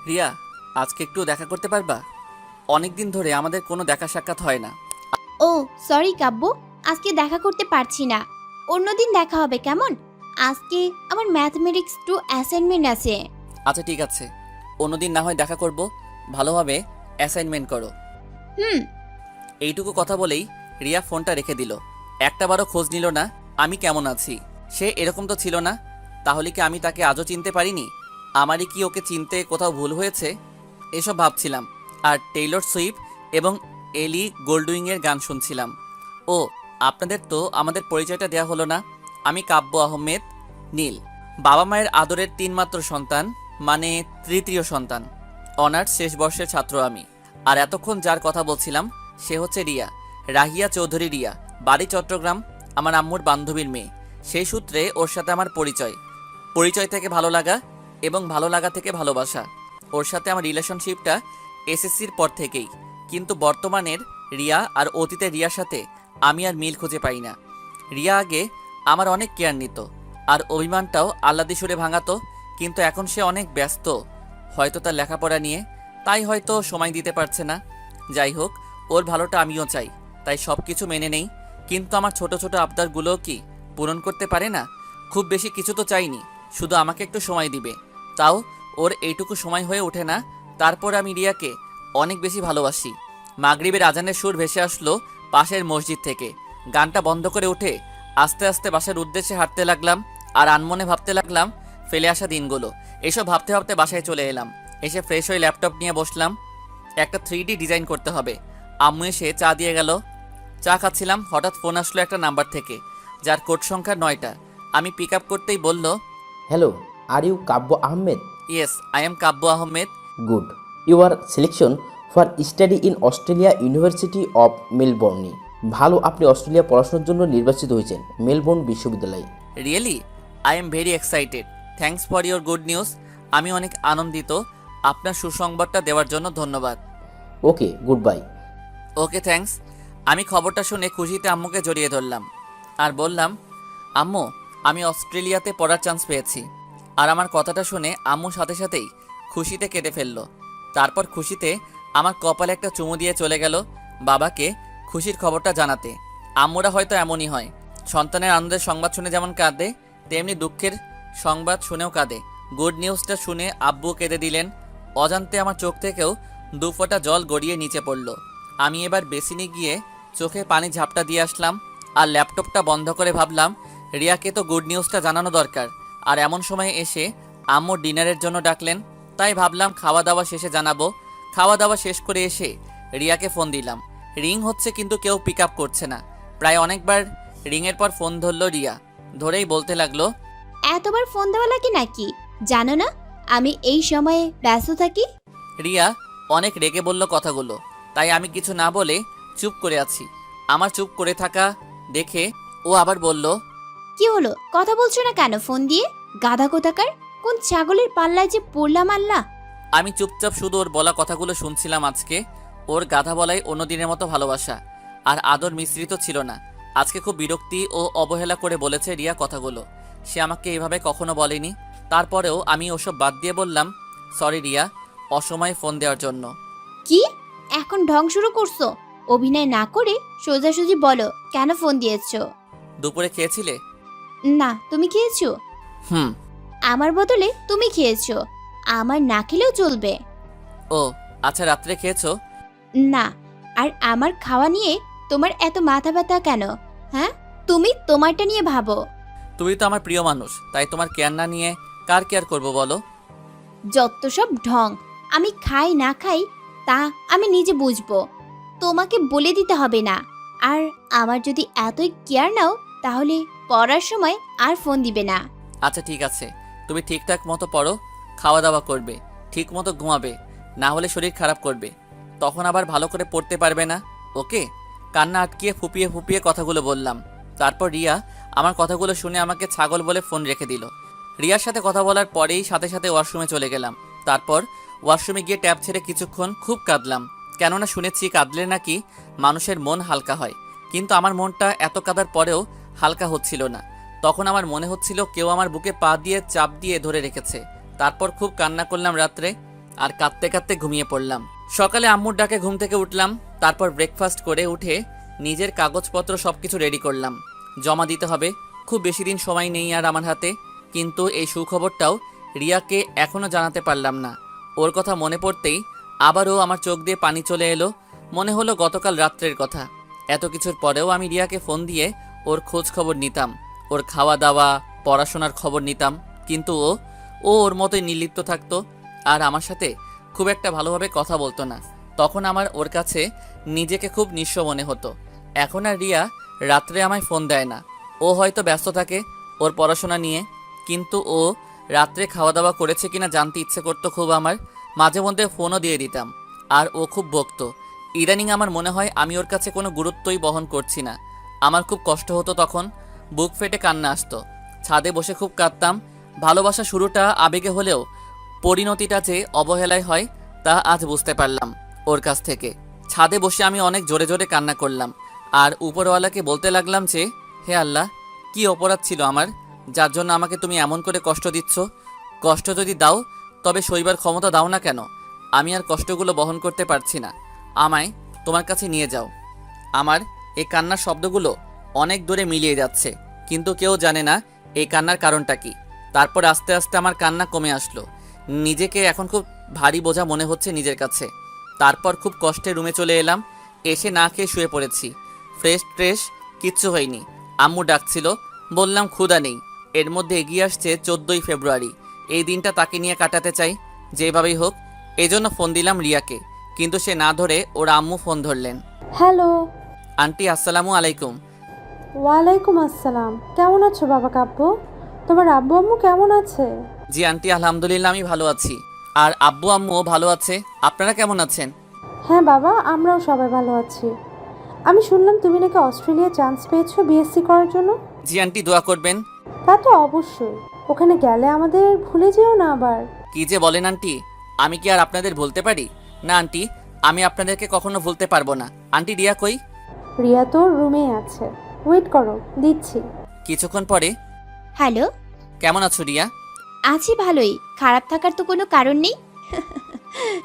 রিয়া, আজকে একটু দেখা করতে পারবা? অনেক দিন ধরে আমাদের কোনো দেখা সাক্ষাৎ হয় না। ও সরি কাব্য, আজকে দেখা করতে পারছি না। অন্যদিন দেখা হবে কেমন? আজকে আমার ম্যাথমেটিক্স 2 অ্যাসাইনমেন্ট আছে। আচ্ছা ঠিক আছে, অন্যদিন না হয় দেখা করব। ভালোভাবে অ্যাসাইনমেন্ট করো। হুম। এইটুকু কথা বলেই রিয়া ফোনটা রেখে দিল। একটাবারও খোঁজ নিল না আমি কেমন আছি। সে এরকম তো ছিল না। তাহলে কি আমি তাকে আজও চিনতে পারিনি? আমারই কি ওকে চিনতে কোথাও ভুল হয়েছে? এসব ভাবছিলাম। আর টেইলর সুইফট এবং এলি গোল্ডউইংয়ের গান শুনছিলাম। ও, আপনাদের তো আমাদের পরিচয়টা দেয়া হলো না। আমি কাব্য আহমেদ, নীল। বাবা মায়ের আদরের তিনমাত্র সন্তান, মানে তৃতীয় সন্তান। অনার্স শেষ বর্ষের ছাত্র আমি। আর এতক্ষণ যার কথা বলছিলাম সে হচ্ছে রিয়া, রাহিয়া চৌধুরী রিয়া। বাড়ি চট্টগ্রাম, আমার আম্মুর বান্ধবীর মেয়ে। সেই সূত্রে ওর সাথে আমার পরিচয়। পরিচয় থেকে ভালো লাগা, এবং ভালো লাগা থেকে ভালোবাসা। ওর সাথে আমার রিলেশনশিপটা এসএসসির পর থেকেই। কিন্তু বর্তমানের রিয়া আর অতীতের রিয়ার সাথে আমি আর মিল খুঁজে পাই না। রিয়া আগে আমার অনেক কেয়ার নিত, আর অভিমানটাও আহ্লাদি সুরে ভাঙাতো। কিন্তু এখন সে অনেক ব্যস্ত, হয়তো তার লেখাপড়া নিয়ে, তাই হয়তো সময় দিতে পারছে না। যাই হোক, ওর ভালোটা আমিও চাই, তাই সব কিছু মেনে নেই। কিন্তু আমার ছোট ছোট আবদারগুলোও কি পূরণ করতে পারে না? খুব বেশি কিছু তো চাইনি, শুধু আমাকে একটু সময় দিবে। তাও ওর এইটুকু সময় হয়ে ওঠে না। তারপর আমি রিয়াকে অনেক বেশি ভালোবাসি। মাগরিবের আজানের সুর ভেসে আসলো পাশের মসজিদ থেকে। গানটা বন্ধ করে উঠে আস্তে আস্তে বাসার উদ্দেশ্যে হাঁটতে লাগলাম। আর আনমনে ভাবতে লাগলাম ফেলে আসা দিনগুলো। এসব ভাবতে ভাবতে বাসায় চলে এলাম। এসে ফ্রেশ হয়ে ল্যাপটপ নিয়ে বসলাম। একটা 3D ডিজাইন করতে হবে। আম্মু এসে চা দিয়ে গেল। চা খাচ্ছিলাম, হঠাৎ ফোন আসলো একটা নাম্বার থেকে, যার কোড সংখ্যা 9টা। আমি পিক আপ করতেই বলল, Hello, are you Kabbo Ahmed? Yes, I am Kabbo Ahmed. Good. Your selection for study in Australia University of Melbourne. ভালো, আপনি অস্ট্রেলিয়া পড়াশোনার জন্য নির্বাচিত হয়েছেন মেলবোর্ন বিশ্ববিদ্যালয়ে। Really, I am very excited. Thanks for your good news. আমি অনেক আনন্দিত। আপনার সুসংবাদটা দেওয়ার জন্য ধন্যবাদ। ওকে, গুড বাই। ওকে, থ্যাঙ্কস। আমি খবরটা শুনে খুশিতে আম্মুকে জড়িয়ে ধরলাম আর বললাম, আম্মু, আমি অস্ট্রেলিয়াতে পড়ার চান্স পেয়েছি। আর আমার কথাটা শুনে আম্মু সাথে সাথেই খুশিতে কেঁদে ফেলল। তারপর খুশিতে আমার কপালে একটা চুমু দিয়ে চলে গেল বাবাকে খুশির খবরটা জানাতে। আম্মুরা হয়তো এমনই হয়, সন্তানের আনন্দের সংবাদ শুনে যেমন কাঁদে, তেমনি দুঃখের সংবাদ শুনেও কাঁদে। গুড নিউজটা শুনে আব্বু কেঁদে দিলেন। অজান্তে আমার চোখ থেকেও দু ফোঁটা জল গড়িয়ে নিচে পড়ল। আমি এবার বেসিনে গিয়ে চোখে পানি ঝাপটা দিয়ে আসলাম, আর ল্যাপটপটা বন্ধ করে ভাবলাম রিয়াকে তো গুড নিউজটা জানানো দরকার। আর এমন সময় এসে আম্মু ডিনারের জন্য ডাকলেন, তাই ভাবলাম খাওয়া দাওয়া শেষে জানাবো। খাওয়া দাওয়া শেষ করে এসে রিয়াকে ফোন দিলাম। রিং হচ্ছে কিন্তু কেউ পিক আপ করছে না। প্রায় অনেকবার রিংয়ের পর ফোন ধরলো রিয়া। ধরেই বলতে লাগলো, এতবার ফোন দেওয়া লাগে নাকি? জানো না আমি এই সময়ে ব্যস্ত থাকি। রিয়া অনেক রেগে বলল কথাগুলো, তাই আমি কিছু না বলে চুপ করে আছি। আমার চুপ করে থাকা দেখে ও আবার বলল, কি হলো, কথা বলছো না কেন ফোন দিয়ে? গাধা কোথাকার, কোন ছাগলের পাল্লায় যে পড়লাম আল্লাহ। আমি চুপচাপ শুধু ওর বলা কথাগুলো শুনছিলাম। আজকে ওর গাধা বলাই অন্যদিনের মতো ভালোবাসা আর আদর মিশ্রিত ছিল না। আজকে খুব বিরক্তি ও অবহেলা করে বলেছে রিয়া কথাগুলো। সে আমাকে এভাবে কখনো বলেনি। তারপরেও আমি ওসব বাদ দিয়ে বললাম, সরি রিয়া, অসময়ে ফোন দেওয়ার জন্য। কি এখন ঢং শুরু করছো? অভিনয় না করে সোজাসুজি বলো কেন ফোন দিয়েছো। দুপুরে খেয়েছিলে? না, তুমি খেয়েছো? হুম। আমার বদলে তুমি খেয়েছো, আমার না খেলেও চলবে। ও আচ্ছা, রাত্রে খেয়েছো? না, আর আমার খাওয়া নিয়ে তোমার এত মাথা ব্যথা কেন? হ্যাঁ, তুমি তোমারটা নিয়ে ভাবো। তুমি তো আমার প্রিয় মানুষ, তাই তোমার কেয়ার না নিয়ে কার কেয়ার করবো বলো? যত সব ঢং। আমি খাই না খাই তা আমি নিজে বুঝবো, তোমাকে বলে দিতে হবে না। আর আমার যদি এতই কেয়ার নাও তাহলে পড়ার সময় আর ফোন দিবে না। আচ্ছা ঠিক আছে, তুমি ঠিকঠাক মতো পড়ো, খাওয়া দাওয়া করবে, ঠিক মতো ঘুমাবে, না হলে শরীর খারাপ করবে। তখন আবার ভালো করে পড়তে পারবে না। ওকে? কান্না আটকিয়ে ফুপিয়ে ফুপিয়ে কথাগুলো বললাম। তারপর রিয়া আমার কথাগুলো শুনে আমাকে ছাগল বলে ফোন রেখে দিল। রিয়ার সাথে কথা বলার পরেই সাথে সাথে ওয়াশরুমে চলে গেলাম। তারপর ওয়াশরুমে গিয়ে ট্যাব ছেড়ে কিছুক্ষণ খুব কাঁদলাম। কেননা শুনেছি কাঁদলে নাকি মানুষের মন হালকা হয়। কিন্তু আমার মনটা এত কাঁদার পরেও হালকা হচ্ছিল না। তখন আমার মনে হচ্ছিল কেউ আমার বুকে পা দিয়ে চাপ দিয়ে ধরে রেখেছে। তারপর খুব কান্না করলাম রাত্রে। আর কাঁদতে কাঁদতে ঘুমিয়ে পড়লাম। সকালে আম্মুর ডাকে ঘুম থেকে উঠলাম। তারপর ব্রেকফাস্ট করে উঠে নিজের কাগজপত্র সব কিছু রেডি করলাম, জমা দিতে হবে। খুব বেশি দিন সময় নেই আর আমার হাতে। কিন্তু এই সুখবরটাও রিয়াকে এখনও জানাতে পারলাম না। ওর কথা মনে পড়তেই আবারও আমার চোখ দিয়ে পানি চলে এলো। মনে হলো গতকাল রাত্রের কথা। এত কিছুর পরেও আমি রিয়াকে ফোন দিয়ে ওর খোঁজ খবর নিতাম, ওর খাওয়া দাওয়া পড়াশোনার খবর নিতাম। কিন্তু ও ওর মতোই নির্লিপ্ত থাকতো আর আমার সাথে খুব একটা ভালোভাবে কথা বলতো না। তখন আমার ওর কাছে নিজেকে খুব নিঃস্ব মনে হতো। এখন আর রিয়া রাত্রে আমায় ফোন দেয় না। ও হয়তো ব্যস্ত থাকে ওর পড়াশোনা নিয়ে, কিন্তু ও রাত্রে খাওয়া দাওয়া করেছে কিনা জানতে ইচ্ছে করতো খুব আমার। মাঝে মধ্যে ফোনও দিয়ে দিতাম আর ও খুব বকতো। ইদানিং আমার মনে হয় আমি ওর কাছে কোনো গুরুত্বই বহন করছি না। আমার খুব কষ্ট হতো তখন, বুক ফেটে কান্না আসতো। ছাদে বসে খুব কাঁদতাম। ভালোবাসা শুরুটা আবেগে হলেও পরিণতিটা যে অবহেলায় হয় তা আজ বুঝতে পারলাম ওর কাছ থেকে। ছাদে বসে আমি অনেক জোরে জোরে কান্না করলাম আর উপরওয়ালাকে বলতে লাগলাম যে, হে আল্লাহ, কি অপরাধ ছিল আমার যার জন্য আমাকে তুমি এমন করে কষ্ট দিচ্ছ? কষ্ট যদি দাও তবে সইবার ক্ষমতা দাও না কেন? আমি আর কষ্টগুলো বহন করতে পারছি না, আমায় তোমার কাছে নিয়ে যাও। আমার এই কান্নার শব্দগুলো অনেক দূরে মিলিয়ে যাচ্ছে, কিন্তু কেউ জানে না এই কান্নার কারণটা কি। তারপর আস্তে আস্তে আমার কান্না কমে আসলো। নিজেকে এখন খুব ভারী বোঝা মনে হচ্ছে নিজের কাছে। তারপর খুব কষ্টে রুমে চলে এলাম। এসে না খেয়ে শুয়ে পড়েছি। ফ্রেশ ট্রেশ কিচ্ছু হয়নি। আম্মু ডাকছিল, বললাম ক্ষুধা নেই। এর মধ্যে এগিয়ে আসছে 14ই ফেব্রুয়ারি। এই দিনটা তাকে নিয়ে কাটাতে চাই যেভাবেই হোক। এজন্য ফোন দিলাম রিয়াকে, কিন্তু সে না ধরে ওর আম্মু ফোন ধরলেন। হ্যালো। আন্টি আসসালামু আলাইকুম। ওয়ালাইকুম আসসালাম। কেমন আছো বাবা কাব্য? তোমার আব্বু আম্মু কেমন আছে? জি আন্টি, আলহামদুলিল্লাহ আমি ভালো আছি। আর আব্বু আম্মুও ভালো আছে। আপনারা কেমন আছেন? হ্যাঁ বাবা, আমরাও সবাই ভালো আছি। আমি শুনলাম তুমি নাকি অস্ট্রেলিয়া চান্স পেয়েছো বিএসসি করার জন্য। জি আন্টি, দোয়া করবেন। তা তো অবশ্যই। ওখানে গেলে আমাদের ভুলে যেও না আবার। কি যে বলেন আন্টি, আমি কি আর আপনাদের ভুলতে পারি? না আন্টি, আমি আপনাদেরকে কখনো ভুলতে পারবো না। আন্টি রিয়া কই? রিয়া তোর রুমেই আছে, ওয়েট করো, দিচ্ছি। কিছুক্ষণ পরে, হ্যালো। কেমন আছো রিয়া? আছি ভালোই, খারাপ থাকার তো কোনো কারণ নেই।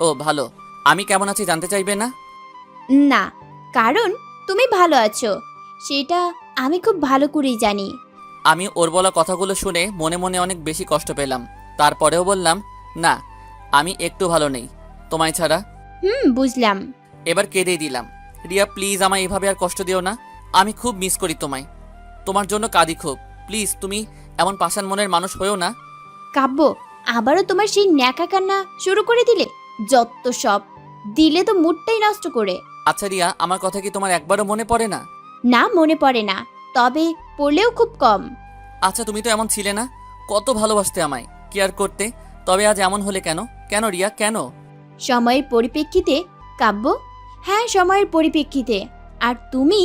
ও ভালো। আমি কেমন আছি জানতে চাইবে না? না, কারণ তুমি ভালো আছো সেটা আমি খুব ভালো করেই জানি। আমি ওর বলা কথাগুলো শুনে মনে মনে অনেক বেশি কষ্ট পেলাম। তারপরেও বললাম, না, আমি একটু ভালো নেই তোমায় ছাড়া। বুঝলাম। এবার কেঁদেই দিলাম। রিয়া প্লিজ আমায় এভাবে আর কষ্ট দিও না। আমি খুব মিস করি তোমায়, তোমার জন্য কাঁদি খুব। প্লিজ তুমি এমন পাষাণ মনের মানুষ হয়েও না। কাব্য, আবারও তোমার সেই ন্যাকা কান্না শুরু করে দিলে। যত সব দিলে তো মুডটাই নষ্ট করে। আচ্ছা রিয়া, আমার কথা কি তোমার একবারও মনে পড়ে না? না, মনে পড়ে না, তবে পড়লেও খুব কম। আচ্ছা তুমি তো এমন ছিলে না, কত ভালোবাসতে আমায়, কেয়ার করতে। তবে আজ এমন হলে কেন? কেন রিয়া, কেন? সময়ের পরিপ্রেক্ষিতে কাব্য। হ্যাঁ, সময়ের পরিপ্রেক্ষিতে। আর তুমি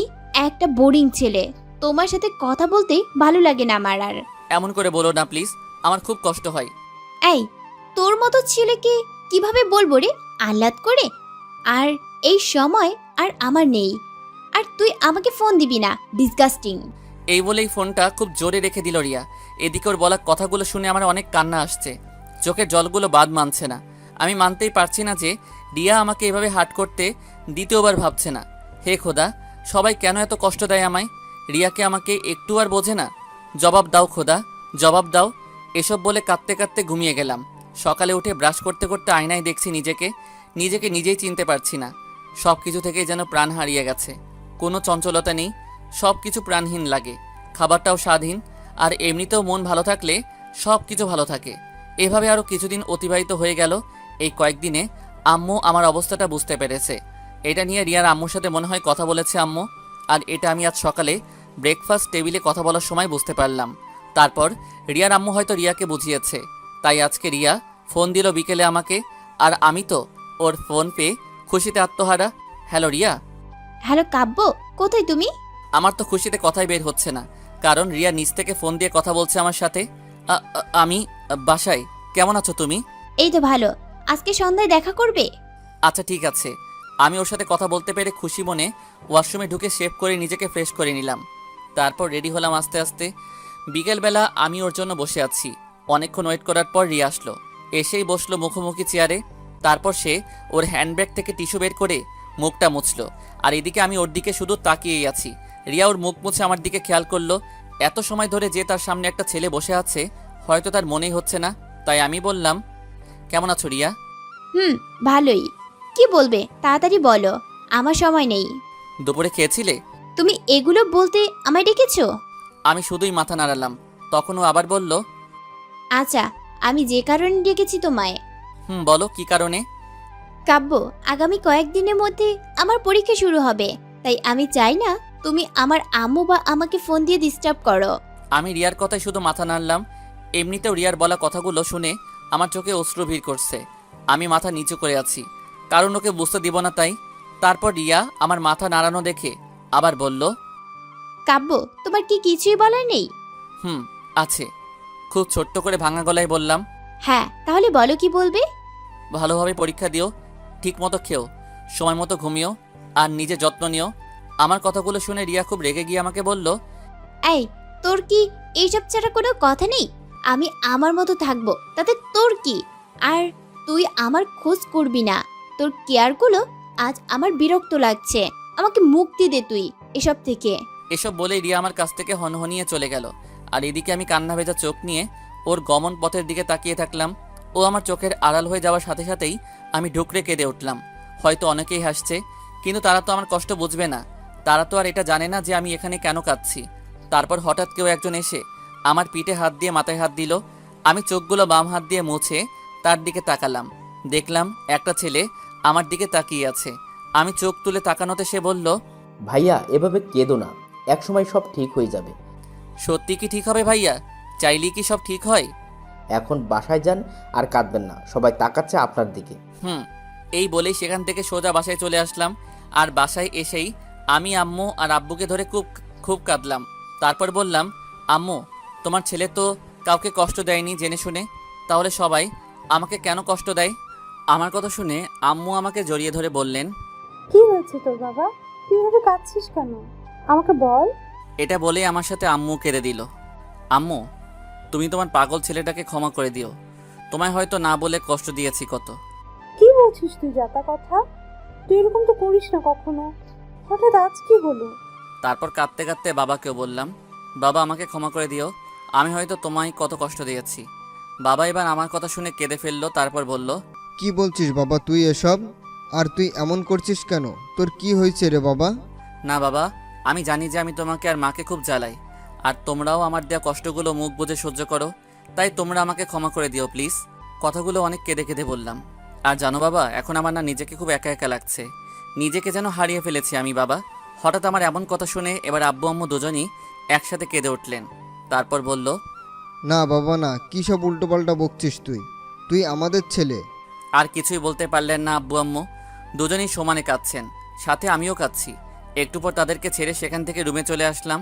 একটা বোরিং ছেলে, তোমার সাথে কথা বলতে ভালো লাগে না আমার আর। এমন করে বলো না প্লিজ, আমার খুব কষ্ট হয়। এই, তোর মতো ছেলেকে কিভাবে বলবো রে আহ্লাদ করে? আর এই সময় আর আমার নেই। আর তুই আমাকে ফোন দিবি না, ডিসগাস্টিং। এই বলেই ফোনটা খুব জোরে রেখে দিল রিয়া। এদিকে ওর বলা কথাগুলো শুনে আমার অনেক কান্না আসছে, চোখের জলগুলো বাদ মানছে না। আমি মানতেই পারছি না যে রিয়া আমাকে এভাবে হার্ট করতে দ্বিতীয়বার ভাবছে না। হে খোদা, সবাই কেন এত কষ্ট দেয় আমায়? রিয়াকে আমাকে একটু আর বোঝে না। জবাব দাও খোদা, জবাব দাও। এসব বলে কাঁদতে কাঁদতে ঘুমিয়ে গেলাম। সকালে উঠে ব্রাশ করতে করতে আয়নায় দেখছি নিজেকে। নিজেকে নিজেই চিনতে পারছি না। সব কিছু থেকেই যেন প্রাণ হারিয়ে গেছে। কোনো চঞ্চলতা নেই, সব কিছু প্রাণহীন লাগে। খাবারটাও স্বাদহীন। আর এমনিতেও মন ভালো থাকলে সব কিছু ভালো থাকে। এভাবে আরও কিছুদিন অতিবাহিত হয়ে গেল। এই কয়েকদিনে আম্মু আমার অবস্থাটা বুঝতে পেরেছে। এটা নিয়ে রিয়ার আম্মুর সাথে মনে হয় কথা বলেছে আম্মু। আর এটা আমি আজ সকালে ব্রেকফাস্ট টেবিলে কথা বলার সময় বুঝতে পারলাম। তারপর রিয়ার আম্মু হয়তো রিয়াকে বুঝিয়েছে, তাই আজকে রিয়া ফোন দিল বিকেলে আমাকে। আর আমি তো ওর ফোন পেয়ে খুশিতে আত্মহারা। হ্যালো রিয়া। হ্যালো কাব্য, কোথায় তুমি? আমার তো খুশিতে কথাই বের হচ্ছে না, কারণ রিয়া নিজ থেকে ফোন দিয়ে কথা বলছে আমার সাথে। আমি বাসায়। কেমন আছো তুমি? এই তো ভালো। আজকে সন্ধ্যায় দেখা করবে? আচ্ছা ঠিক আছে। আমি ওর সাথে কথা বলতে পেরে খুশি মনে ওয়াশরুমে ঢুকে শেভ করে নিজেকে ফ্রেশ করে নিলাম। তারপর রেডি হলাম আস্তে আস্তে। বিকেলবেলা আমি ওর জন্য বসে আছি। অনেকক্ষণ ওয়েট করার পর রিয়া আসলো। এসেই বসলো মুখোমুখি চেয়ারে। তারপর সে ওর হ্যান্ডব্যাগ থেকে টিস্যু বের করে মুখটা মুছলো, আর এদিকে আমি ওর দিকে শুধু তাকিয়েই আছি। রিয়া ওর মুখ মুছে আমার দিকে খেয়াল করলো। এত সময় ধরে যে তার সামনে একটা ছেলে বসে আছে, হয়তো তার মনেই হচ্ছে না। তাই আমি বললাম, কেমন আছো রিয়া? ভালোই। কি বলবে তাড়াতাড়ি বলো, আমার সময় নেই। দুপুরে খেয়েছিলে? তুমি এগুলো বলতে আমায় ডেকেছো? আমি শুধুই মাথা নাড়ালাম। তখন ও আবার বলল, আচ্ছা, আমি যে কারণে ডেকেছি তোমায়। বলো কি কারণে? কাব্য, আগামী কয়েকদিনের মধ্যে আমার পরীক্ষা শুরু হবে, তাই আমি চাই না তুমি আমার আম্মু বা আমাকে ফোন দিয়ে ডিস্টার্ব করো। আমি রিয়ার কথায় শুধু মাথা নাড়লাম। এমনিতেও রিয়ার বলা কথাগুলো শুনে আমার চোখে অশ্রু ভিড় করছে। আমি মাথা নিচু করে আছি, কারণ ওকে বুঝতে দিব না তাই। তারপর রিয়া আমার মাথা নাড়ানো দেখে আবার বলল, কাব্য, তোমার কি কিছুই বলার নেই? আছে। খুব ছোট্ট করে ভাঙা গলায় বললাম, হ্যাঁ, তাহলে বলো কি বলবে। ভালোভাবে পরীক্ষা দিও, ঠিক মতো খেও, সময় মতো ঘুমিও, আর নিজে যত্ন নিও। আমার কথাগুলো শুনে রিয়া খুব রেগে গিয়ে আমাকে বলল, এই, তোর কি এইসব ছাড়া কোনো কথা নেই? আমি আমার মতো থাকবো, তাতে তোর কি? আর তুই আমার খোঁজ করবি না। তোর কেয়ারগুলো আজ আমার বিরক্ত লাগছে। আমাকে মুক্তি দে তুই এসব থেকে। এসব বলেই রিয়া আমার কাছ থেকে হনহনিয়ে চলে গেল। আর এদিকে আমি কান্না ভেজা চোখ নিয়ে ওর গমন পথের দিকে তাকিয়ে থাকলাম। ও আমার চোখের আড়াল হয়ে যাওয়ার সাথে সাথেই আমি ঢুকরে কেঁদে উঠলাম। হয়তো অনেকেই হাসছে, কিন্তু তারা তো আমার কষ্ট বুঝবে না। তারা তো আর এটা জানে না যে আমি এখানে কেন কাঁদছি। তারপর হঠাৎ কেউ একজন এসে আমার পিঠে হাত দিয়ে মাথায় হাত দিল। আমি চোখগুলো বাম হাত দিয়ে মুছে তার দিকে তাকালাম। দেখলাম একটা ছেলে আমার দিকে তাকিয়ে আছে। আমি চোখ তুলে তাকানোতে সে বলল, ভাইয়া এভাবে কেঁদো না, একসময় সব ঠিক হয়ে যাবে। সত্যি কি ঠিক হবে ভাইয়া? চাইলেই কি সব ঠিক হয়? এখন বাসায় যান আর কাঁদবেন না, সবাই তাকাচ্ছে আপনার দিকে। এই বলেই সেখান থেকে সোজা বাসায় চলে আসলাম। আর বাসায় এসেই আমি আম্মু আর আব্বুকে ধরে খুব খুব কাঁদলাম। তারপর বললাম, আম্মু, তোমার ছেলে তো কাউকে কষ্ট দেয়নি জেনে শুনে, তাহলে সবাই আমাকে কেন কষ্ট দেয়? আমার কথা শুনে আম্মু আমাকে জড়িয়ে ধরে বললেন, কি হয়েছে তোর বাবা? তুই এভাবে কাঁদছিস কেন? আমাকে বল। এটা বলেই আমার সাথে আম্মু কেঁদে দিল। আম্মু, তুমি তোমার পাগল ছেলেটাকে ক্ষমা করে দিও। তোমায় হয়তো না বলে কষ্ট দিয়েছি কত। কি বলছিস তুই যাতা কথা? তুই এরকম তো করিস না কখনো। হঠাৎ আজ কি হলো? তারপর কাঁদতে কাঁদতে বাবাকেও বললাম, বাবা আমাকে ক্ষমা করে দিও, আমি হয়তো তোমায় কত কষ্ট দিয়েছি। বাবা এবার আমার কথা শুনে কেঁদে ফেললো। তারপর বলল, কি বলছিস বাবা তুই এসব? আর তুই এমন করছিস কেন? তোর কি হয়েছে রে বাবা? না বাবা, আমি জানি যে আমি তোমাকে আর মাকে খুব জ্বালাই, আর তোমরাও আমার দেওয়া কষ্টগুলো মুখ বুজে সহ্য করো, তাই তোমরা আমাকে ক্ষমা করে দিও প্লিজ। কথাগুলো অনেক কেঁদে কেঁদে বললাম। আর জানো বাবা, এখন আমার না নিজেকে খুব একা একা লাগছে, নিজেকে যেন হারিয়ে ফেলেছি আমি বাবা। হঠাৎ আমার এমন কথা শুনে এবার আব্বু আম্মু দুজনই একসাথে কেঁদে উঠলেন। তারপর বলল, না বাবা না, কি সব উল্টোপাল্টা বকছিস তুই? তুই আমাদের ছেলে। আর কিছুই বলতে পারলেন না আব্বু আম্মু, দুজনেই সমানে কাঁদছেন, সাথে আমিও কাঁদছি। একটু পর তাদেরকে ছেড়ে সেখান থেকে রুমে চলে আসলাম।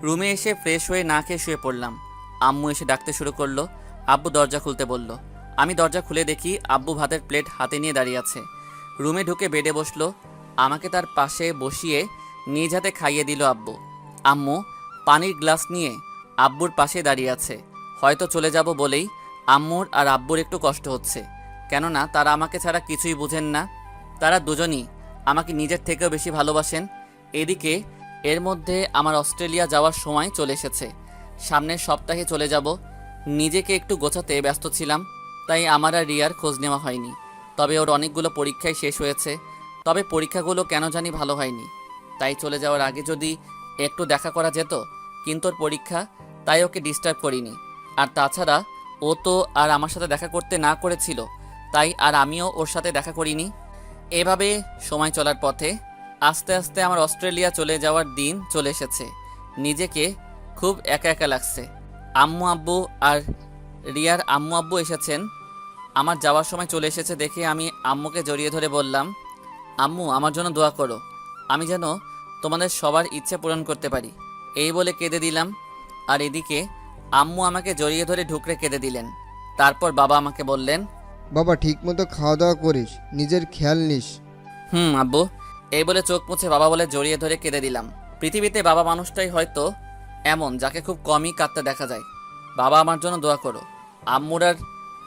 রুমে এসে ফ্রেশ হয়ে না খেয়ে শুয়ে পড়লাম। আম্মু এসে ডাকতে শুরু করলো। আব্বু দরজা খুলতে বলল। আমি দরজা খুলে দেখি আব্বু ভাতের প্লেট হাতে নিয়ে দাঁড়িয়ে আছে। রুমে ঢুকে বেডে বসলো, আমাকে তার পাশে বসিয়ে নিজ হাতে খাইয়ে দিল আব্বু। আম্মু পানির গ্লাস নিয়ে আব্বুর পাশে দাঁড়িয়ে আছে। হয়তো চলে যাব বলেই আম্মুর আর আব্বুর একটু কষ্ট হচ্ছে, কেননা তারা আমাকে ছাড়া কিছুই বুঝেন না। তারা দুজনই আমাকে নিজের থেকেও বেশি ভালোবাসেন। এদিকে এর মধ্যে আমার অস্ট্রেলিয়া যাওয়ার সময় চলে এসেছে। সামনের সপ্তাহে চলে যাব। নিজেকে একটু গোছাতে ব্যস্ত ছিলাম, তাই আমার আর রিয়ার খোঁজ নেওয়া হয়নি। তবে ওর অনেকগুলো পরীক্ষাই শেষ হয়েছে, তবে পরীক্ষাগুলো কেন জানি ভালো হয়নি। তাই চলে যাওয়ার আগে যদি একটু দেখা করা যেত, কিন্তু ওর পরীক্ষা, তাই ওকে ডিস্টার্ব করিনি। আর তাছাড়া ও তো আর আমার সাথে দেখা করতে না করেছিল, তাই আর আমিও ওর সাথে দেখা করিনি। এভাবে সময় চলার পথে আস্তে আস্তে আমার অস্ট্রেলিয়া চলে যাওয়ার দিন চলে এসেছে। নিজেকে খুব একা একা লাগছে। আম্মু আব্বু আর রিয়ার আম্মু আব্বু এসেছেন। আমার যাওয়ার সময় চলে এসেছে দেখে আমি আম্মুকে জড়িয়ে ধরে বললাম, আম্মু আমার জন্য দোয়া করো, আমি যেন তোমাদের সবার ইচ্ছে পূরণ করতে পারি। এই বলে কেঁদে দিলাম। আর এদিকে আম্মু আমাকে জড়িয়ে ধরে ঢুকরে কেঁদে দিলেন। তারপর বাবা আমাকে বললেন, বাবা ঠিক মতো খাওয়া দাওয়া করিস, নিজের খেয়াল নিস। আব্বু। এই বলে চোখ মুছে বাবা বলে জড়িয়ে ধরে কেঁদে দিলাম। পৃথিবীতে বাবা মানুষটাই হয়তো এমন যাকে খুব কমই কাঁদতে দেখা যায়। বাবা আমার জন্য দোয়া করো, আম্মুর আর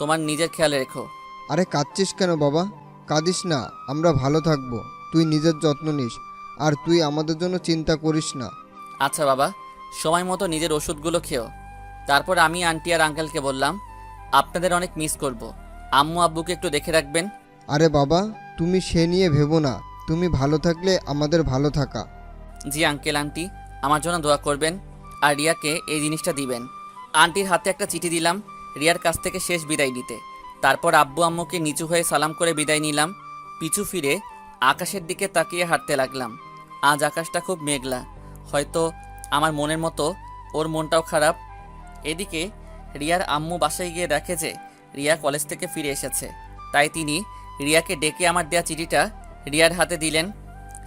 তোমার নিজের খেয়াল রেখো। আরে কাঁদছিস কেন বাবা? কাঁদিস না, আমরা ভালো থাকবো। তুই নিজের যত্ন নিস, আর তুই আমাদের জন্য চিন্তা করিস না। আচ্ছা বাবা, সময় মতো নিজের ওষুধগুলো খেও। তারপর আমি আন্টি আর আঙ্কেলকে বললাম, আপনাদের অনেক মিস করব। আম্মু আব্বুকে একটু দেখে রাখবেন। আরে বাবা, তুমি সে নিয়ে ভেবো না, তুমি ভালো থাকলে আমাদের ভালো থাকা। জি আঙ্কেল আন্টি, আমার জন্য দোয়া করবেন আর রিয়াকে এই জিনিসটা দিবেন। আন্টির হাতে একটা চিঠি দিলাম রিয়ার কাছ থেকে শেষ বিদায় নিতে। তারপর আব্বু আম্মুকে নিচু হয়ে সালাম করে বিদায় নিলাম। পিছু ফিরে আকাশের দিকে তাকিয়ে হাঁটতে লাগলাম। আজ আকাশটা খুব মেঘলা, হয়তো আমার মনের মতো ওর মনটাও খারাপ। এদিকে রিয়ার আম্মু বাসায় গিয়ে দেখে যে রিয়া কলেজ থেকে ফিরে এসেছে। তাই তিনি রিয়াকে ডেকে আমার দেয়া চিঠিটা রিয়ার হাতে দিলেন।